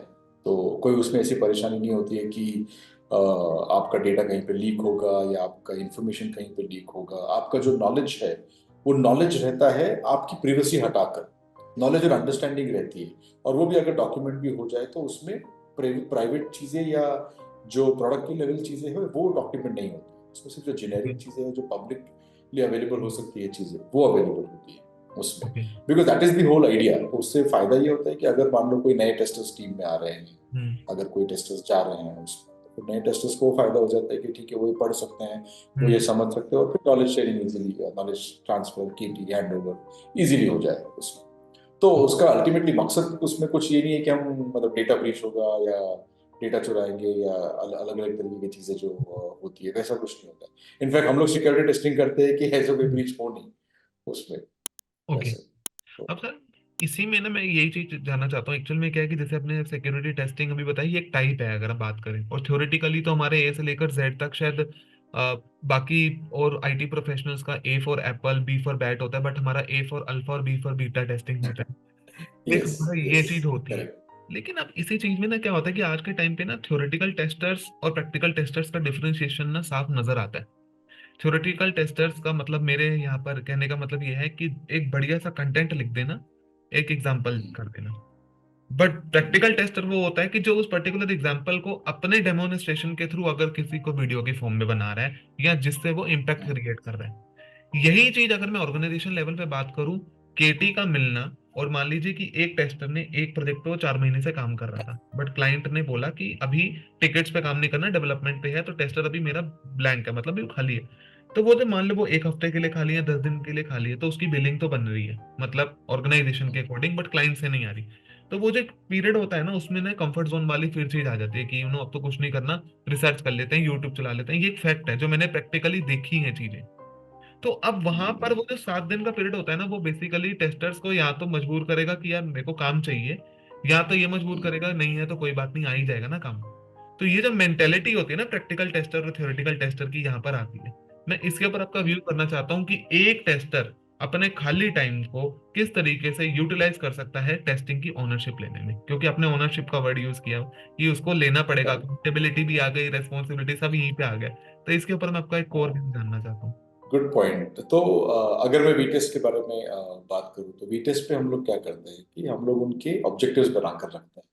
तो कोई उसमें ऐसी परेशानी नहीं होती है कि आपका डेटा कहीं पे लीक होगा या आपका इंफॉर्मेशन कहीं पे लीक होगा। आपका जो नॉलेज है वो नॉलेज रहता है आपकी प्रिवेसी हटाकर, नॉलेज और अंडरस्टैंडिंग रहती है। और वो भी अगर डॉक्यूमेंट भी हो जाए तो उसमें प्राइवेट चीजें या जो प्रोडक्ट की लेवल चीजें हैं वो डॉक्यूमेंट नहीं होती, उसमें सिर्फ जो ओके। जेनेरिक चीजें हैं जो पब्लिकली अवेलेबल हो सकती है चीजें वो अवेलेबल होती है उसमें। Okay. Because that is the whole idea. उससे फायदा ये होता है कि अगर मान लो कोई नए टेस्टर्स टीम में आ रहे हैं, हम्म। अगर कोई टेस्टर्स जा रहे हैं उसमें, तो नए टेस्टर्स को फायदा हो जाता है कि ठीक है वो ये पढ़ सकते हैं, वो ये हम्म। समझ सकते हैं, और फिर knowledge sharing easily, knowledge transfer की हैंड ओवर इजीली हो जाएगा उसमें। तो उसका अल्टीमेटली मकसद उसमें कुछ ये नहीं है कि हम मतलब डेटा ब्रीच होगा या डेटा चुराएंगे या अलग अलग तरीके की चीजें जो होती है, वैसा कुछ नहीं होता। इनफैक्ट हम लोग सिक्योरिटी टेस्टिंग करते हैं कि ऐसा कोई ब्रीच हो नहीं उसमें ओके। वैसे। तो अब सर इसी में ना मैं यही चीज जानना चाहता हूँ एक्चुअल में क्या है कि जैसे अपने सिक्योरिटी टेस्टिंग अभी बताई, ये एक टाइप है अगर हम बात करें, और थ्योरेटिकली तो हमारे ए से लेकर जेड तक शायद बाकी और आईटी प्रोफेशनल्स का A for apple, B for bat होता है, बट हमारा ए फॉर अल्फा और बी फॉर बीटा टेस्टिंग होता है, एक यस, हमारा ये यस, चीज होती है। करेक्ट। लेकिन अब इसी चीज में ना क्या होता है कि आज के टाइम पे ना थ्योरेटिकल टेस्टर्स और प्रैक्टिकल टेस्टर्स का डिफरेंशिएशन ना साफ नजर आता है। थ्योरेटिकल टेस्टर्स का मतलब, मेरे यहाँ पर कहने का मतलब ये है कि एक बढ़िया सा कंटेंट लिख देना, एक एग्जाम्पल कर देना। बट प्रैक्टिकल टेस्टर वो होता है कि जो उस पर्टिकुलर एग्जाम्पल को अपने डेमोन्स्ट्रेशन के थ्रू अगर किसी को वीडियो के फॉर्म में बना रहा है या जिससे वो इम्पैक्ट क्रिएट कर रहा है। यही चीज अगर मैं ऑर्गेनाइजेशन लेवल पे बात करूं, केटी का मिलना, और मान लीजिए कि एक टेस्टर ने एक प्रोजेक्ट पे वो 4 महीने से काम कर रहा था, बट क्लाइंट ने बोला कि अभी टिकट्स पे काम नहीं करना, डेवलपमेंट पे है, तो टेस्टर अभी मेरा ब्लैंक है, मतलब ये खाली है। तो वो जो मान लो वो 1 हफ्ते के लिए खाली है, 10 दिन के लिए खाली है, तो उसकी बिलिंग तो बन रही है, मतलब ऑर्गेनाइजेशन के अकॉर्डिंग, बट क्लाइंट से नहीं आ रही। तो वो जो एक पीरियड होता है ना, उसमें ना कंफर्ट जोन वाली फिर चीज आ जाती है कि अब तो कुछ नहीं करना, रिसर्च कर लेते हैं, यूट्यूब चला लेते हैं। ये एक फैक्ट है जो मैंने प्रैक्टिकली देखी है चीजें। तो अब वहां पर वो जो 7 दिन का पीरियड होता है ना, वो बेसिकली टेस्टर्स को या तो मजबूर करेगा कि यार मेरे को काम चाहिए, या तो ये मजबूर करेगा नहीं है तो कोई बात नहीं, आ ही जाएगा ना काम। तो ये जो मेंटेलिटी होती है ना प्रैक्टिकल टेस्टर और थ्योरेटिकल टेस्टर की, यहाँ पर आती है। मैं इसके ऊपर आपका व्यू करना चाहता हूँ कि एक टेस्टर अपने खाली टाइम को किस तरीके से यूटिलाइज कर सकता है टेस्टिंग की ओनरशिप लेने में, क्योंकि आपने ओनरशिप का वर्ड यूज किया कि उसको लेना पड़ेगा, अकाउंटेबिलिटी भी आ गई, रेस्पॉन्सिबिलिटी सब यहीं पे आ गया। तो इसके ऊपर मैं आपका एक कोर व्यू जानना चाहता हूँ। Good point. तो अगर मैं वीटेस्ट के बारे में बात करूं तो वीटेस्ट पे हम लोग क्या करते हैं कि हम लोग उनके ऑब्जेक्टिव्स बनाकर रखते हैं।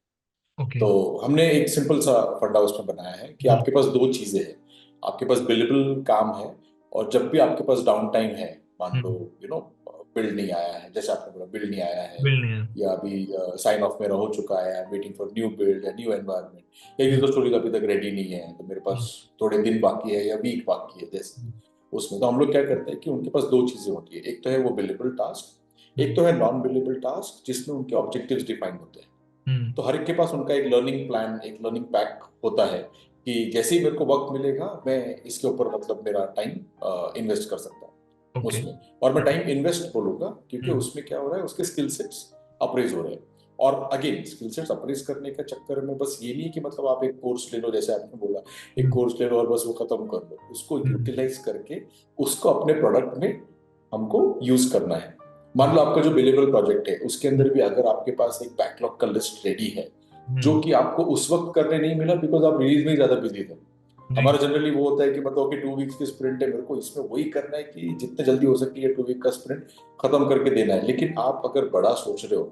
ओके। तो हमने एक सिंपल सा फंडा उसमें बनाया है कि हम्म। आपके पास दो चीजें हैं। आपके पास बिलेबल काम है, और जब भी आपके पास डाउन टाइम है, मान लो हम्म। बिल्ड नहीं आया है, जैसे आपने बोला बिल्ड नहीं आया है, बिल नहीं है। या अभी साइन ऑफ मेरा हो चुका है, वेटिंग फॉर न्यू बिल्ड या न्यू एनवायरनमेंट, या हम्म। यूजर स्टोरीज अभी तक रेडी नहीं है, तो मेरे हम्म। पास थोड़े दिन बाकी है या वीक बाकी है जैसे, उसमें तो हम लोग क्या करते हैं कि उनके पास दो चीजें होती है। एक तो है वो बिलेबल टास्क, एक हम्म। तो है नॉन बिलेबल टास्क जिसमें उनके ऑब्जेक्टिव्स डिफाइन होते हैं। हम्म। तो हर एक के पास उनका एक लर्निंग प्लान, एक लर्निंग पैक होता है कि जैसे ही मेरे को वक्त मिलेगा मैं इसके ऊपर मतलब मेरा टाइम इन्वेस्ट कर सकता हूँ ओके। उसमें। और मैं टाइम इन्वेस्ट बोलूंगा क्योंकि हम्म। उसमें क्या हो रहा है, उसके स्किल सेट्स अप्रेज हो रहे हैं। और अगेन स्किल सेट्स अप्रेज करने के चक्कर में बस ये नहीं है कि मतलब आप एक कोर्स ले लो, जैसे आपने बोला एक हम्म। कोर्स ले लो और बस वो खत्म कर लो, उसको हम्म। यूटिलाइज करके उसको अपने प्रोडक्ट में हमको यूज करना है। मान लो ओके। आपका जो बिलेबल प्रोजेक्ट है उसके हम्म। अंदर भी अगर आपके पास एक बैकलॉग का लिस्ट रेडी है, जो हम्म। कि आपको उस वक्त करने नहीं मिला बिकॉज आप रिलीज में ही ज्यादा बिजी थे। जी। हमारा जनरली वो होता है कि मतलब ओके 2 वीक्स की स्प्रिंट है, मेरे को इसमें वही करना है कि जितने जल्दी हो सके ये 2 वीक का स्प्रिंट खत्म करके देना है। लेकिन आप अगर बड़ा सोच रहे हो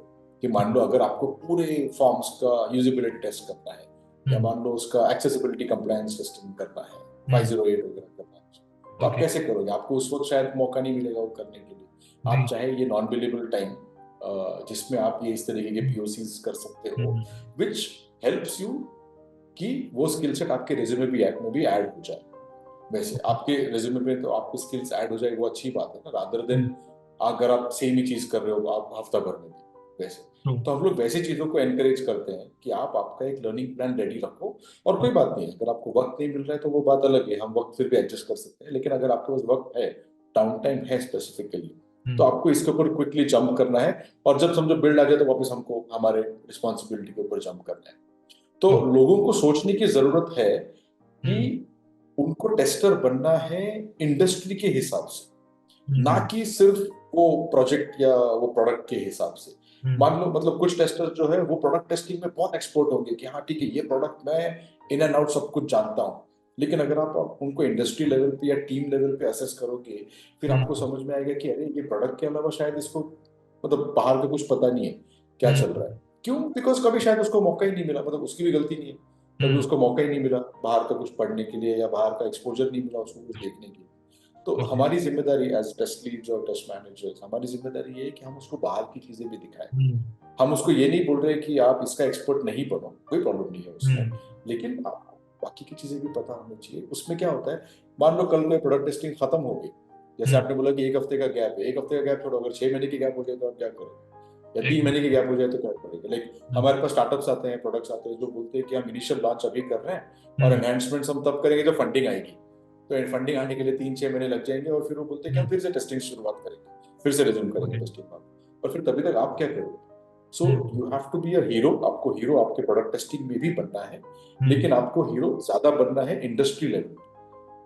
कि मान लो अगर आपको पूरे फॉर्म्स का यूजिबिलिटी टेस्ट करना है, या हम्म। मान लो उसका एक्सेसिबिलिटी कंप्लायंस टेस्टिंग करना है, हम्म। 508 वगैरह करना है, तो आप ओके। कैसे करोगे? आपको उस वक्त शायद मौका नहीं मिलेगा वो करने के लिए। आप जी। चाहे ये नॉन बिलेबल टाइम जिसमें आप ये इस तरीके के हम्म। पीओसीज कर सकते हो, हम्म। विच हेल्प्स यू कि वो स्किल सेट आपके रिज्यूमे भी ऐड में भी ऐड हो जाए। वैसे ओके। आपके रिज्यूमे पे तो आपकी स्किल्स ऐड हो जाए, वो अच्छी बात है ना, रादर देन हम्म। अगर आप सेम ही चीज कर रहे हो आप हफ्ता भर में भी वैसे। ट्रू। तो हम लोग वैसी चीजों को एनकरेज करते हैं कि आप आपका एक लर्निंग प्लान रेडी रखो। और कोई बात नहीं है, अगर आपको वक्त नहीं मिल रहा है तो वो बात अलग है, हम वक्त फिर भी एडजस्ट कर सकते हैं। लेकिन अगर आपके पास वक्त है, डाउन टाइम है स्पेसिफिकली, तो हम्म। आपको इसके ऊपर क्विकली जंप करना है। और जब समझो बिल्ड आ जाए तो वापस हमको हमारे रिस्पॉन्सिबिलिटी के ऊपर जंप करना है। तो ओके। लोगों को सोचने की जरूरत है कि हम्म। उनको टेस्टर बनना है इंडस्ट्री के हिसाब से, ना हम्म। कि सिर्फ वो प्रोजेक्ट या वो प्रोडक्ट के हिसाब से। हम्म। मान लो मतलब कुछ टेस्टर जो है वो प्रोडक्ट टेस्टिंग में बहुत एक्सपर्ट होंगे कि हाँ ठीक है ये प्रोडक्ट मैं इन एंड आउट सब कुछ जानता हूँ। लेकिन अगर आप उनको इंडस्ट्री लेवल पे या टीम लेवल पे असेस करोगे, फिर आपको हम्म। समझ में आएगा कि अरे ये प्रोडक्ट के अलावा शायद इसको मतलब बाहर का कुछ पता नहीं है क्या चल रहा है। क्यों? बिकॉज कभी शायद उसको मौका ही नहीं मिला, मतलब उसकी भी गलती नहीं है, कभी हम्म। उसको मौका ही नहीं मिला बाहर का कुछ पढ़ने के लिए, या बाहर का एक्सपोजर नहीं मिला उसको कुछ देखने के लिए। तो ओके। हमारी जिम्मेदारी एज टेस्ट लीड्स और टेस्ट मैनेजर्स, हमारी जिम्मेदारी ये है कि हम उसको बाहर की चीजें भी दिखाएं। हम्म। हम उसको ये नहीं बोल रहे कि आप इसका एक्सपर्ट नहीं बनो, कोई प्रॉब्लम नहीं है उसमें, हम्म। लेकिन आपको बाकी की चीजें भी पता होनी चाहिए। उसमें क्या होता है, मान लो कल को प्रोडक्ट टेस्टिंग खत्म हो गई, जैसे हम्म। आपने बोला कि 1 हफ्ते का गैप है, 1 हफ्ते का गैप छोड़ो, अगर 6 महीने की गैप हो जाए तो आप क्या करोगे, या एक 3 महीने की मिनट। गैप हो जाए तो क्या करोगे? लाइक हम्म। हमारे पास स्टार्टअप्स आते हैं, प्रोडक्ट्स आते हैं जो बोलते हैं कि हम इनिशियल लॉन्च अभी कर रहे हैं और हम्म। एनहेंसमेंट्स हम तब करेंगे जब फंडिंग आएगी। तो फंडिंग आने के लिए 3-6 महीने लग जाएंगे, और फिर वो बोलते हैं कि हम हम्म। फिर से टेस्टिंग शुरुआत करेंगे, फिर से रिज्यूम करेंगे ओके। टेस्टिंग का। और फिर तभी तक आप क्या करोगे? So hmm. You have to be a hero. आपको हीरो आपके प्रोडक्ट टेस्टिंग में भी बनना है, हम्म। लेकिन आपको हीरो ज्यादा बनना है इंडस्ट्री लेवल,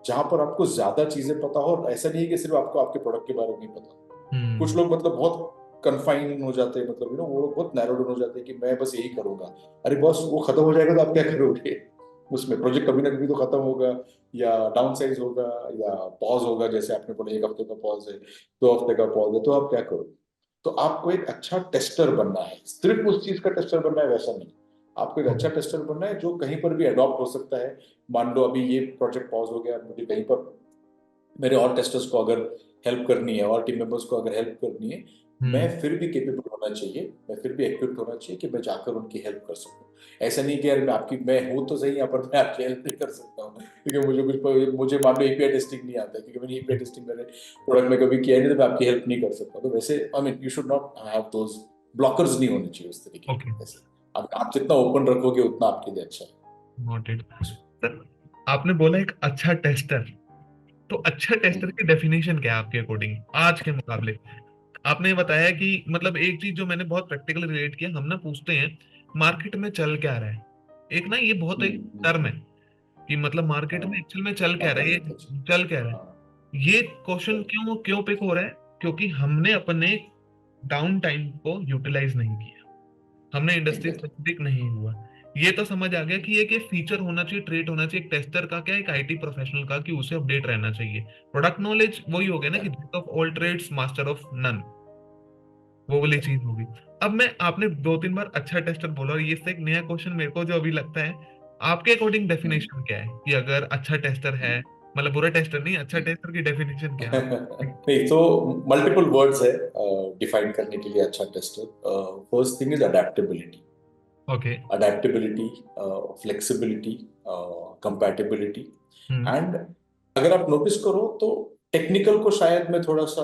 जहां पर आपको ज्यादा चीजें पता हो। और ऐसा नहीं है कि सिर्फ आपको आपके प्रोडक्ट के बारे में ही पता। कुछ हम्म। लोग मतलब बहुत कन्फाइन हो जाते हैं, मतलब वो बहुत नैरो डाउन हो जाते हैं कि मैं बस यही करूंगा। अरे बॉस वो खत्म हो जाएगा तो आप क्या करोगे? उसमें प्रोजेक्ट कभी ना कभी तो खत्म होगा, या डाउन साइज होगा, या पॉज होगा, जैसे आपने बोला 1 हफ्ते का पॉज है, 2 हफ्ते का पॉज है, तो आप क्या करोगे? तो आपको एक अच्छा टेस्टर बनना है, सिर्फ उस चीज का टेस्टर बनना है वैसा नहीं। आपको एक अच्छा ओके। टेस्टर बनना है जो कहीं पर भी अडॉप्ट हो सकता है। मान लो अभी ये प्रोजेक्ट पॉज हो गया, मुझे कहीं पर मेरे और टेस्टर्स को अगर हेल्प करनी है और टीम मेंबर्स को अगर हेल्प करनी है, मैं हम्म। फिर भी केपेबल होना चाहिए, मैं फिर भी इक्विप्ड होना चाहिए कि मैं जाकर उनकी हेल्प कर सकूं। ऐसा नहीं कि यार मैं हूं तो सही यहाँ पर, मैं आपकी हेल्प नहीं कर सकता हूँ क्योंकि मुझे मान लो एपीआई टेस्टिंग नहीं आता है, क्योंकि मैंने एपीआई टेस्टिंग मेरे प्रोडक्ट में कभी किया नहीं, तो मैं आपकी हेल्प नहीं कर सकता। तो वैसे I mean you should not have those blockers, नहीं होने चाहिए उस तरीके ओके। के। ऐसे आप जितना ओपन रखोगे उतना आपके लिए अच्छा नोटेड। सर, आपने बोला एक अच्छा टेस्टर, तो अच्छा है। टेस्टर की डेफिनेशन क्या है आपके अकॉर्डिंग आज के मुकाबले? आपने बताया कि मतलब एक चीज जो मैंने बहुत प्रैक्टिकली रिलेट किया, हम ना पूछते हैं मार्केट में चल क्या रहा है। एक ना ये बहुत एक टर्म है कि मतलब मार्केट में हाँ, एक्चुअल में चल क्या रहा है, ये मार्केट में चल क्या रहा है। हाँ, ये क्वेश्चन correct। क्यों क्यों पिक हो रहा है? क्योंकि हमने अपने डाउन टाइम को यूटिलाइज नहीं किया, हमने इंडस्ट्री एग्जैक्टली। स्पेसिफिक नहीं हुआ। ये तो समझ आ गया कि एक फीचर होना चाहिए, ट्रेट होना चाहिए एक टेस्टर का, क्या एक आईटी प्रोफेशनल का, कि उसे अपडेट रहना चाहिए। प्रोडक्ट नॉलेज वही हो गया ना कि jack of all trades master of none, वो वाली चीज होगी। अब मैं, आपने दो तीन बार अच्छा टेस्टर बोला, और ये से एक नया क्वेश्चन मेरे को जो अभी लगता है, आपके अकॉर्डिंग डेफिनेशन क्या है कि अगर अच्छा टेस्टर है, मतलब बुरा टेस्टर नहीं, अच्छा टेस्टर की डेफिनेशन क्या है? नहीं तो मल्टीपल वर्ड्स है डिफाइन करने के लिए अच्छा tester. First thing is adaptability. Okay. Adaptability, flexibility, compatibility. Hmm. And अगर आप नोटिस करो तो टेक्निकल को शायद मैं थोड़ा सा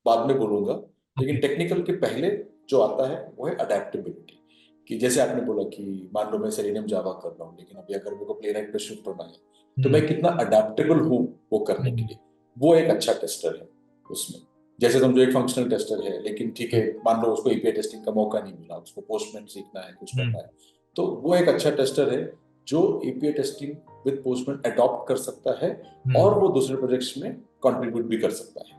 बाद में बोलूंगा, लेकिन ओके। टेक्निकल के पहले जो आता है वो है अडेप्टेबिलिटी। कि जैसे आपने बोला कि मान लो मैं सेलेनियम जावा कर रहा हूँ, लेकिन अभी अगर मेरे को प्लेराइट पे शिफ्ट होना है, तो हम्म। मैं कितना अडेप्टेबल हूँ वो करने के हम्म। लिए। वो एक अच्छा टेस्टर है उसमें। जैसे समझो एक फंक्शनल टेस्टर है, लेकिन ठीक है, मान लो उसको एपीआई टेस्टिंग का मौका नहीं मिला, उसको पोस्टमैन सीखना है, कुछ हम्म। करना है, तो वो एक अच्छा टेस्टर है जो API testing with postman adopt कर सकता है और हम्म। वो दूसरे प्रोजेक्ट्स में कंट्रीब्यूट भी कर सकता है।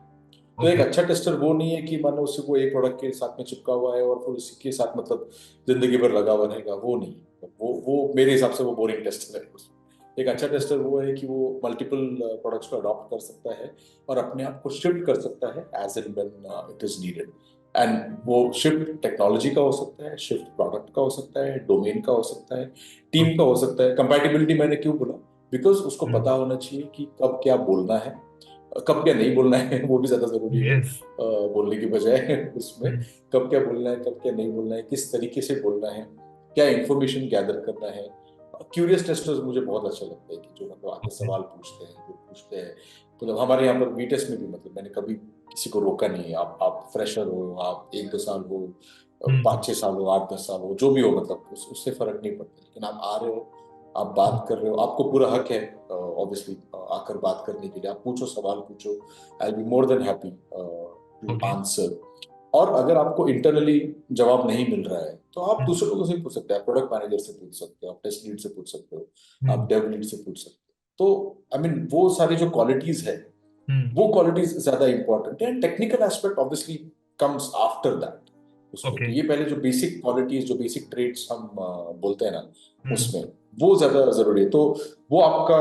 तो एक ओके। अच्छा टेस्टर वो नहीं है कि मानो उसी को एक प्रोडक्ट के साथ में चिपका हुआ है और फिर उसी के साथ मतलब जिंदगी भर लगा हुआ रहेगा, वो नहीं। वो मेरे हिसाब से वो बोरिंग टेस्टर है। एक अच्छा टेस्टर वो है कि वो मल्टीपल प्रोडक्ट्स को अडॉप्ट कर सकता है और अपने आप को शिफ्ट कर सकता है as and when it is needed. And वो शिफ्ट टेक्नोलॉजी का हो सकता है, शिफ्ट प्रोडक्ट का हो सकता है, डोमेन का हो सकता है, टीम का हो सकता है। कंपैटिबिलिटी मैंने क्यों बोला, बिकॉज उसको पता होना चाहिए कि कब क्या बोलना है, कब क्या नहीं बोलना है, वो भी ज्यादा जरूरी है यस। बोलने की बजाय उसमें। कब क्या बोलना है, कब क्या नहीं बोलना है, किस तरीके से बोलना है, क्या इंफॉर्मेशन गैदर करना है। क्यूरियस टेस्टर्स मुझे बहुत अच्छा लगता है कि जो मतलब आके ओके। सवाल पूछते हैं, जो पूछते हैं। मतलब हमारे यहाँ पर वीटेस्ट में भी मतलब मैंने कभी किसी को रोका नहीं है। आप फ्रेशर हो, आप 1-2 साल हो, हम्म। 5-6 साल हो, 8-10 साल हो, जो भी हो, मतलब उससे फर्क नहीं पड़ता, लेकिन आप आ रहे हो, आप बात कर रहे हो, आपको पूरा हक है ऑब्वियसली आकर बात करने के लिए। आप पूछो, सवाल पूछो, I be more than happy to okay. Answer. और अगर आपको इंटरनली जवाब नहीं मिल रहा है तो आप दूसरे लोगों से पूछ सकते हैं, आप प्रोडक्ट मैनेजर से पूछ सकते हो, आप टेस्ट लीड से पूछ सकते हो, आप हम्म। डेव लीड से पूछ सकते हो। तो आई मीन वो सारी जो क्वालिटीज है, हम्म। वो क्वालिटीज ज्यादा इंपॉर्टेंट है। Technical aspect obviously comes after that उसमें। ओके। तो ये पहले जो बेसिक क्वालिटीज, जो बेसिक ट्रेड्स हम बोलते हैं ना, हम्म। उसमें वो ज्यादा जरूरी है। तो वो आपका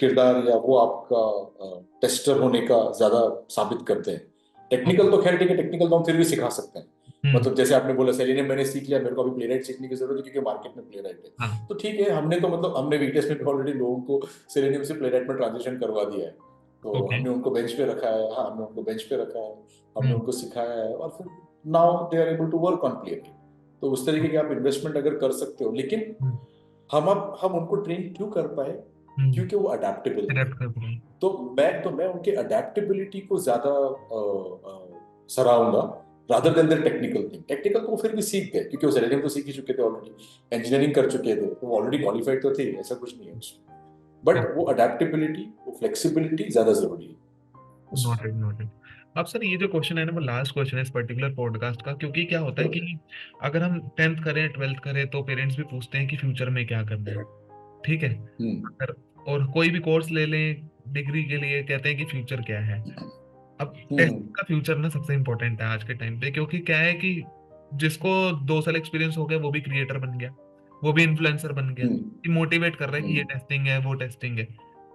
किरदार या वो आपका टेस्टर होने का ज्यादा साबित करते हैं। Technical okay. तो खैर ठीक है, टेक्निकल तो हम फिर भी सिखा सकते हैं। हम्म। मतलब जैसे आपने बोला सेलेनियम मैंने सीख लिया, मेरे को अभी प्लेराइट सीखने की जरूरत है क्योंकि मार्केट में प्लेराइट है। हाँ। तो ठीक है, हमने तो मतलब हमने वीटेस में भी ऑलरेडी लोगों को सेलेनियम से प्लेराइट में ट्रांजिशन करवा दिया है। तो ओके। हमने उनको बेंच पे रखा है, हाँ हमने उनको बेंच पे रखा है, हमने हम्म। उनको सिखाया है, और फिर now they are able to work on Playwright. तो उस तरीके के आप इन्वेस्टमेंट अगर कर सकते हो, लेकिन हम्म। हम उनको ट्रेन क्यों कर पाए, हम्म। क्योंकि वो अडेप्टेबल थे। अडेप्ट कर पाऊँ। तो मैं उनके अडेप्टेबिलिटी को ज्यादा सराहूंगा rather than the technical thing. Technical तो वो फिर भी सीख गए क्योंकि वो सेलेनियम तो सीख ही चुके थे ऑलरेडी, इंजीनियरिंग कर चुके थे, तो वो ऑलरेडी क्वालिफाइड तो थे, ऐसा कुछ नहीं है उसमें। बट वो अडेप्टेबिलिटी, वो फ्लेक्सिबिलिटी ज्यादा जरूरी है उसमें। Noted, noted. अब सर ये जो क्वेश्चन है ना, वो लास्ट क्वेश्चन है इस पर्टिकुलर पॉडकास्ट का, क्योंकि क्या होता है कि अगर हम 10th करें 12th करें तो पेरेंट्स भी पूछते हैं कि फ्यूचर में क्या करना है। ठीक है। हम्म। अगर और कोई भी कोर्स ले लें डिग्री के लिए, कहते हैं कि फ्यूचर क्या है। अब टेस्ट हम्म। का फ्यूचर ना सबसे इंपॉर्टेंट है आज के टाइम पे, क्योंकि क्या है कि जिसको 2 साल एक्सपीरियंस हो गया वो भी क्रिएटर बन गया, वो भी इन्फ्लुएंसर बन गया, हम्म। कि मोटिवेट कर रहा है कि ये हम्म। टेस्टिंग है वो टेस्टिंग है।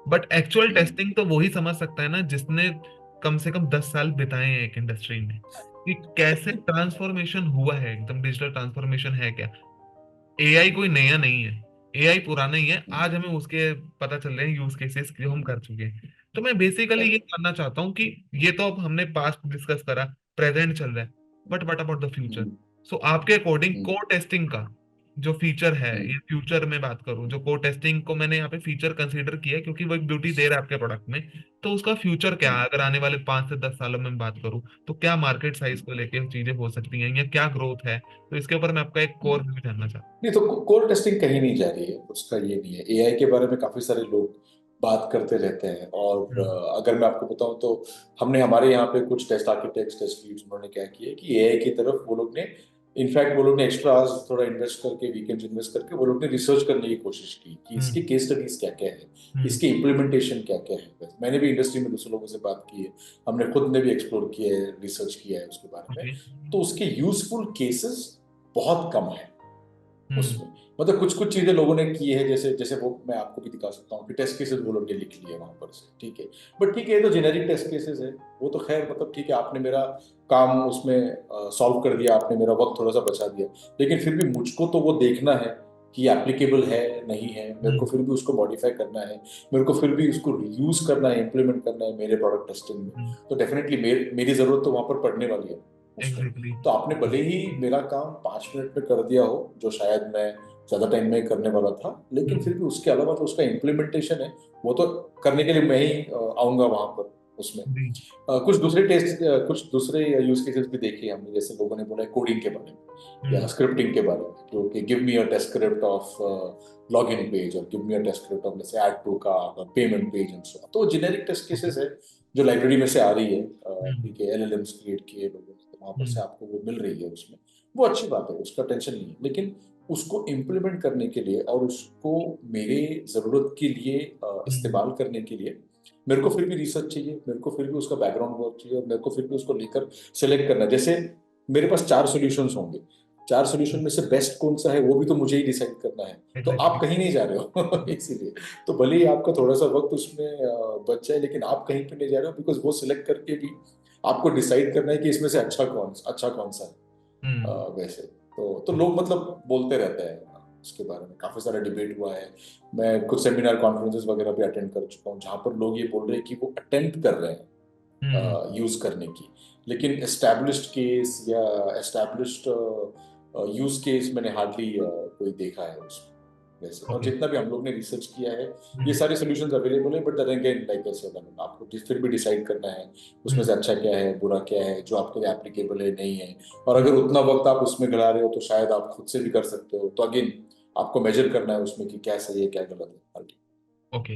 But actual hmm. टेस्टिंग तो वही समझ सकता है ना जिसने कम से कम 10 साल बिताए हैं एक इंडस्ट्री में, कि कैसे ट्रांसफॉर्मेशन हुआ है, एकदम डिजिटल ट्रांसफॉर्मेशन है क्या। एआई कोई नया नहीं है, एआई पुराना ही है, आज हमें उसके पता चल रहे हैं यूज केसेस जो हम कर चुके हैं। तो मैं बेसिकली ये Correct. जानना चाहता हूँ कि ये तो अब हमने पास्ट डिस्कस करा, प्रेजेंट चल रहा है, but what about the future? Hmm, so आपके अकॉर्डिंग हम्म, कोर टेस्टिंग का जो फीचर है, हम्म, ये फ्यूचर में बात करूं, जो कोर टेस्टिंग को मैंने यहाँ पे फीचर कंसीडर किया है क्योंकि वो एक ब्यूटी दे रहा है आपके प्रोडक्ट में, तो उसका फ्यूचर क्या है? हम्म, अगर आने वाले 5 से 10 सालों में बात करूं, तो क्या मार्केट साइज हम्म, को लेके चीजें हो सकती हैं या क्या ग्रोथ है? तो इसके ऊपर मैं आपका एक हम्म। कोर व्यू जानना चाहता नहीं तो कोर टेस्टिंग कहीं नहीं जा रही है, उसका ये नहीं है। एआई के बारे में काफी सारे लोग बात करते रहते हैं, और हूँ। अगर मैं आपको बताऊं तो हमने हमारे यहाँ पे कुछ टेस्ट आर्किटेक्ट्स, टेस्ट लीड्स, उन्होंने क्या किया कि एआई की तरफ वो लोग ने, इनफैक्ट वो लोग ने एक्स्ट्रा आज थोड़ा इन्वेस्ट करके, वीकेंड इन्वेस्ट करके वो लोग ने रिसर्च करने की कोशिश की कि इसके हम्म। केस स्टडीज क्या क्या है, हम्म। इसके इम्प्लीमेंटेशन क्या क्या है। मैंने भी इंडस्ट्री में दूसरे लोगों से बात की है, हमने खुद ने भी एक्सप्लोर किया है, रिसर्च किया है उसके बारे में। ओके। तो उसके यूजफुल केसेस बहुत कम है हम्म। उसमें। मतलब कुछ कुछ चीजें लोगों ने की है, जैसे जैसे वो मैं आपको भी दिखा सकता हूँ कि टेस्ट केसेस वो लोग ने लिख लिए वहां पर से, ठीक है। बट ठीक है, ये तो जेनेरिक टेस्ट केसेस है, वो तो खैर मतलब ठीक है, आपने मेरा काम उसमें सॉल्व कर दिया, आपने मेरा वक्त थोड़ा सा बचा दिया। लेकिन फिर भी मुझको तो वो देखना है कि एप्लीकेबल है नहीं है, मेरे को हम्म। फिर भी उसको मॉडिफाई करना है, मेरे को फिर भी उसको यूज करना है, इम्प्लीमेंट करना है मेरे प्रोडक्ट टेस्टिंग में। हम्म। तो डेफिनेटली मेरी जरूरत तो वहां पर पड़ने वाली है उसमें। एग्जैक्टली। तो आपने भले ही मेरा काम 5 मिनट में कर दिया हो, जो शायद मैं ज्यादा टाइम में करने वाला था, लेकिन हम्म। फिर भी उसके अलावा जो उसका इम्प्लीमेंटेशन है, वो तो करने के लिए मैं ही आऊंगा वहां पर उसमें। जी। कुछ दूसरे टेस्ट, कुछ दूसरे यूज केसेस भी देखे हमने, जैसे लोगों ने बोला कोडिंग के बारे में या हम्म। स्क्रिप्टिंग के बारे में, क्योंकि give me a test script of login page, और give me a test script of जैसे ऐड टू का पेमेंट पेज एंड सो। तो जेनेरिक टेस्ट ओके। केसेस है जो लाइब्रेरी में से आ रही है, हम्म। ठीक है, एलएलएम्स क्रिएट किए लोगों ने, तो वहां पर से हम्म। आपको वो मिल रही है उसमें। वो अच्छी बात है, उसका टेंशन नहीं है। लेकिन उसको इम्प्लीमेंट करने के लिए और उसको मेरे ज़रूरत के लिए हम्म। इस्तेमाल करने के लिए मेरे को फिर भी रिसर्च चाहिए, मेरे को फिर भी उसका बैकग्राउंड वर्क चाहिए, और मेरे को फिर भी उसको लेकर सेलेक्ट करना है। जैसे मेरे पास 4 सॉल्यूशंस होंगे, 4 सॉल्यूशन में से बेस्ट कौन सा है वो भी तो मुझे ही डिसाइड करना है। तो आप एग्जैक्टली। कहीं नहीं जा रहे हो इसीलिए। तो भले ही आपका थोड़ा सा वक्त उसमें बच जाए, लेकिन आप कहीं पे नहीं जा रहे हो, बिकॉज वो सिलेक्ट करके भी आपको डिसाइड करना है कि इसमें से अच्छा कौन सा है। हम्म। वैसे तो लोग मतलब बोलते रहते हैं उसके बारे में, काफी सारा डिबेट हुआ है। मैं कुछ सेमिनार कॉन्फ्रेंसेस वगैरह भी अटेंड कर चुका हूँ, जहाँ पर लोग ये बोल रहे हैं कि वो अटेम्प्ट कर रहे हम्म। हैं यूज करने की, लेकिन एस्टैब्लिश्ड केस या एस्टैब्लिश्ड यूज केस मैंने हार्डली कोई देखा है उसमें वैसे। और ओके। जितना भी हम लोग ने रिसर्च किया है, ये हम्म। सारे सॉल्यूशंस अवेलेबल है, but then again like I said, आपको फिर भी डिसाइड करना है उसमें हम्म। से अच्छा क्या है, बुरा क्या है, जो आपके लिए एप्लीकेबल है नहीं है। और हम्म। अगर उतना वक्त आप उसमें गला रहे हो, तो शायद आप खुद से भी कर सकते हो। तो अगेन आपको मेजर करना है उसमें कि क्या सही है क्या गलत है। Okay.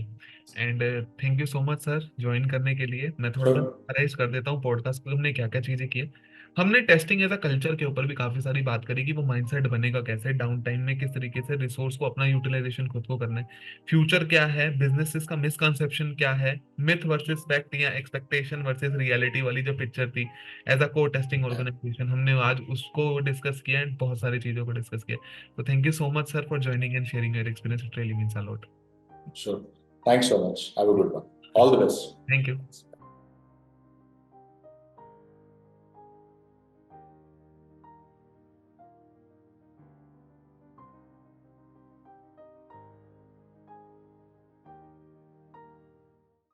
And thank you so much sir join करने के लिए। मैं थोड़ा सा श्योर। समराइज कर देता हूँ पॉडकास्ट पे हमने क्या क्या चीजें की है। हमने टेस्टिंग एज अ कल्चर के ऊपर भी काफी सारी बात करी कि वो माइंडसेट बनेगा कैसे, डाउन टाइम में किस तरीके से रिसोर्स को अपना यूटिलाइजेशन खुद को करना है, फ्यूचर क्या है, बिजनेसेस का मिसकंसेप्शन क्या है, मिथ वर्सेस फैक्ट या एक्सपेक्टेशन वर्सेस रियलिटी वाली जो पिक्चर थी एज अ को टेस्टिंग ऑर्गेनाइजेशन, हमने आज उसको डिस्कस किया एंड बहुत सारी चीजों को डिस्कस किया। तो thank you so much sir for joining and sharing your experience, it really means a lot. Sure. Thanks so much, have a good one, all the best. Thank you.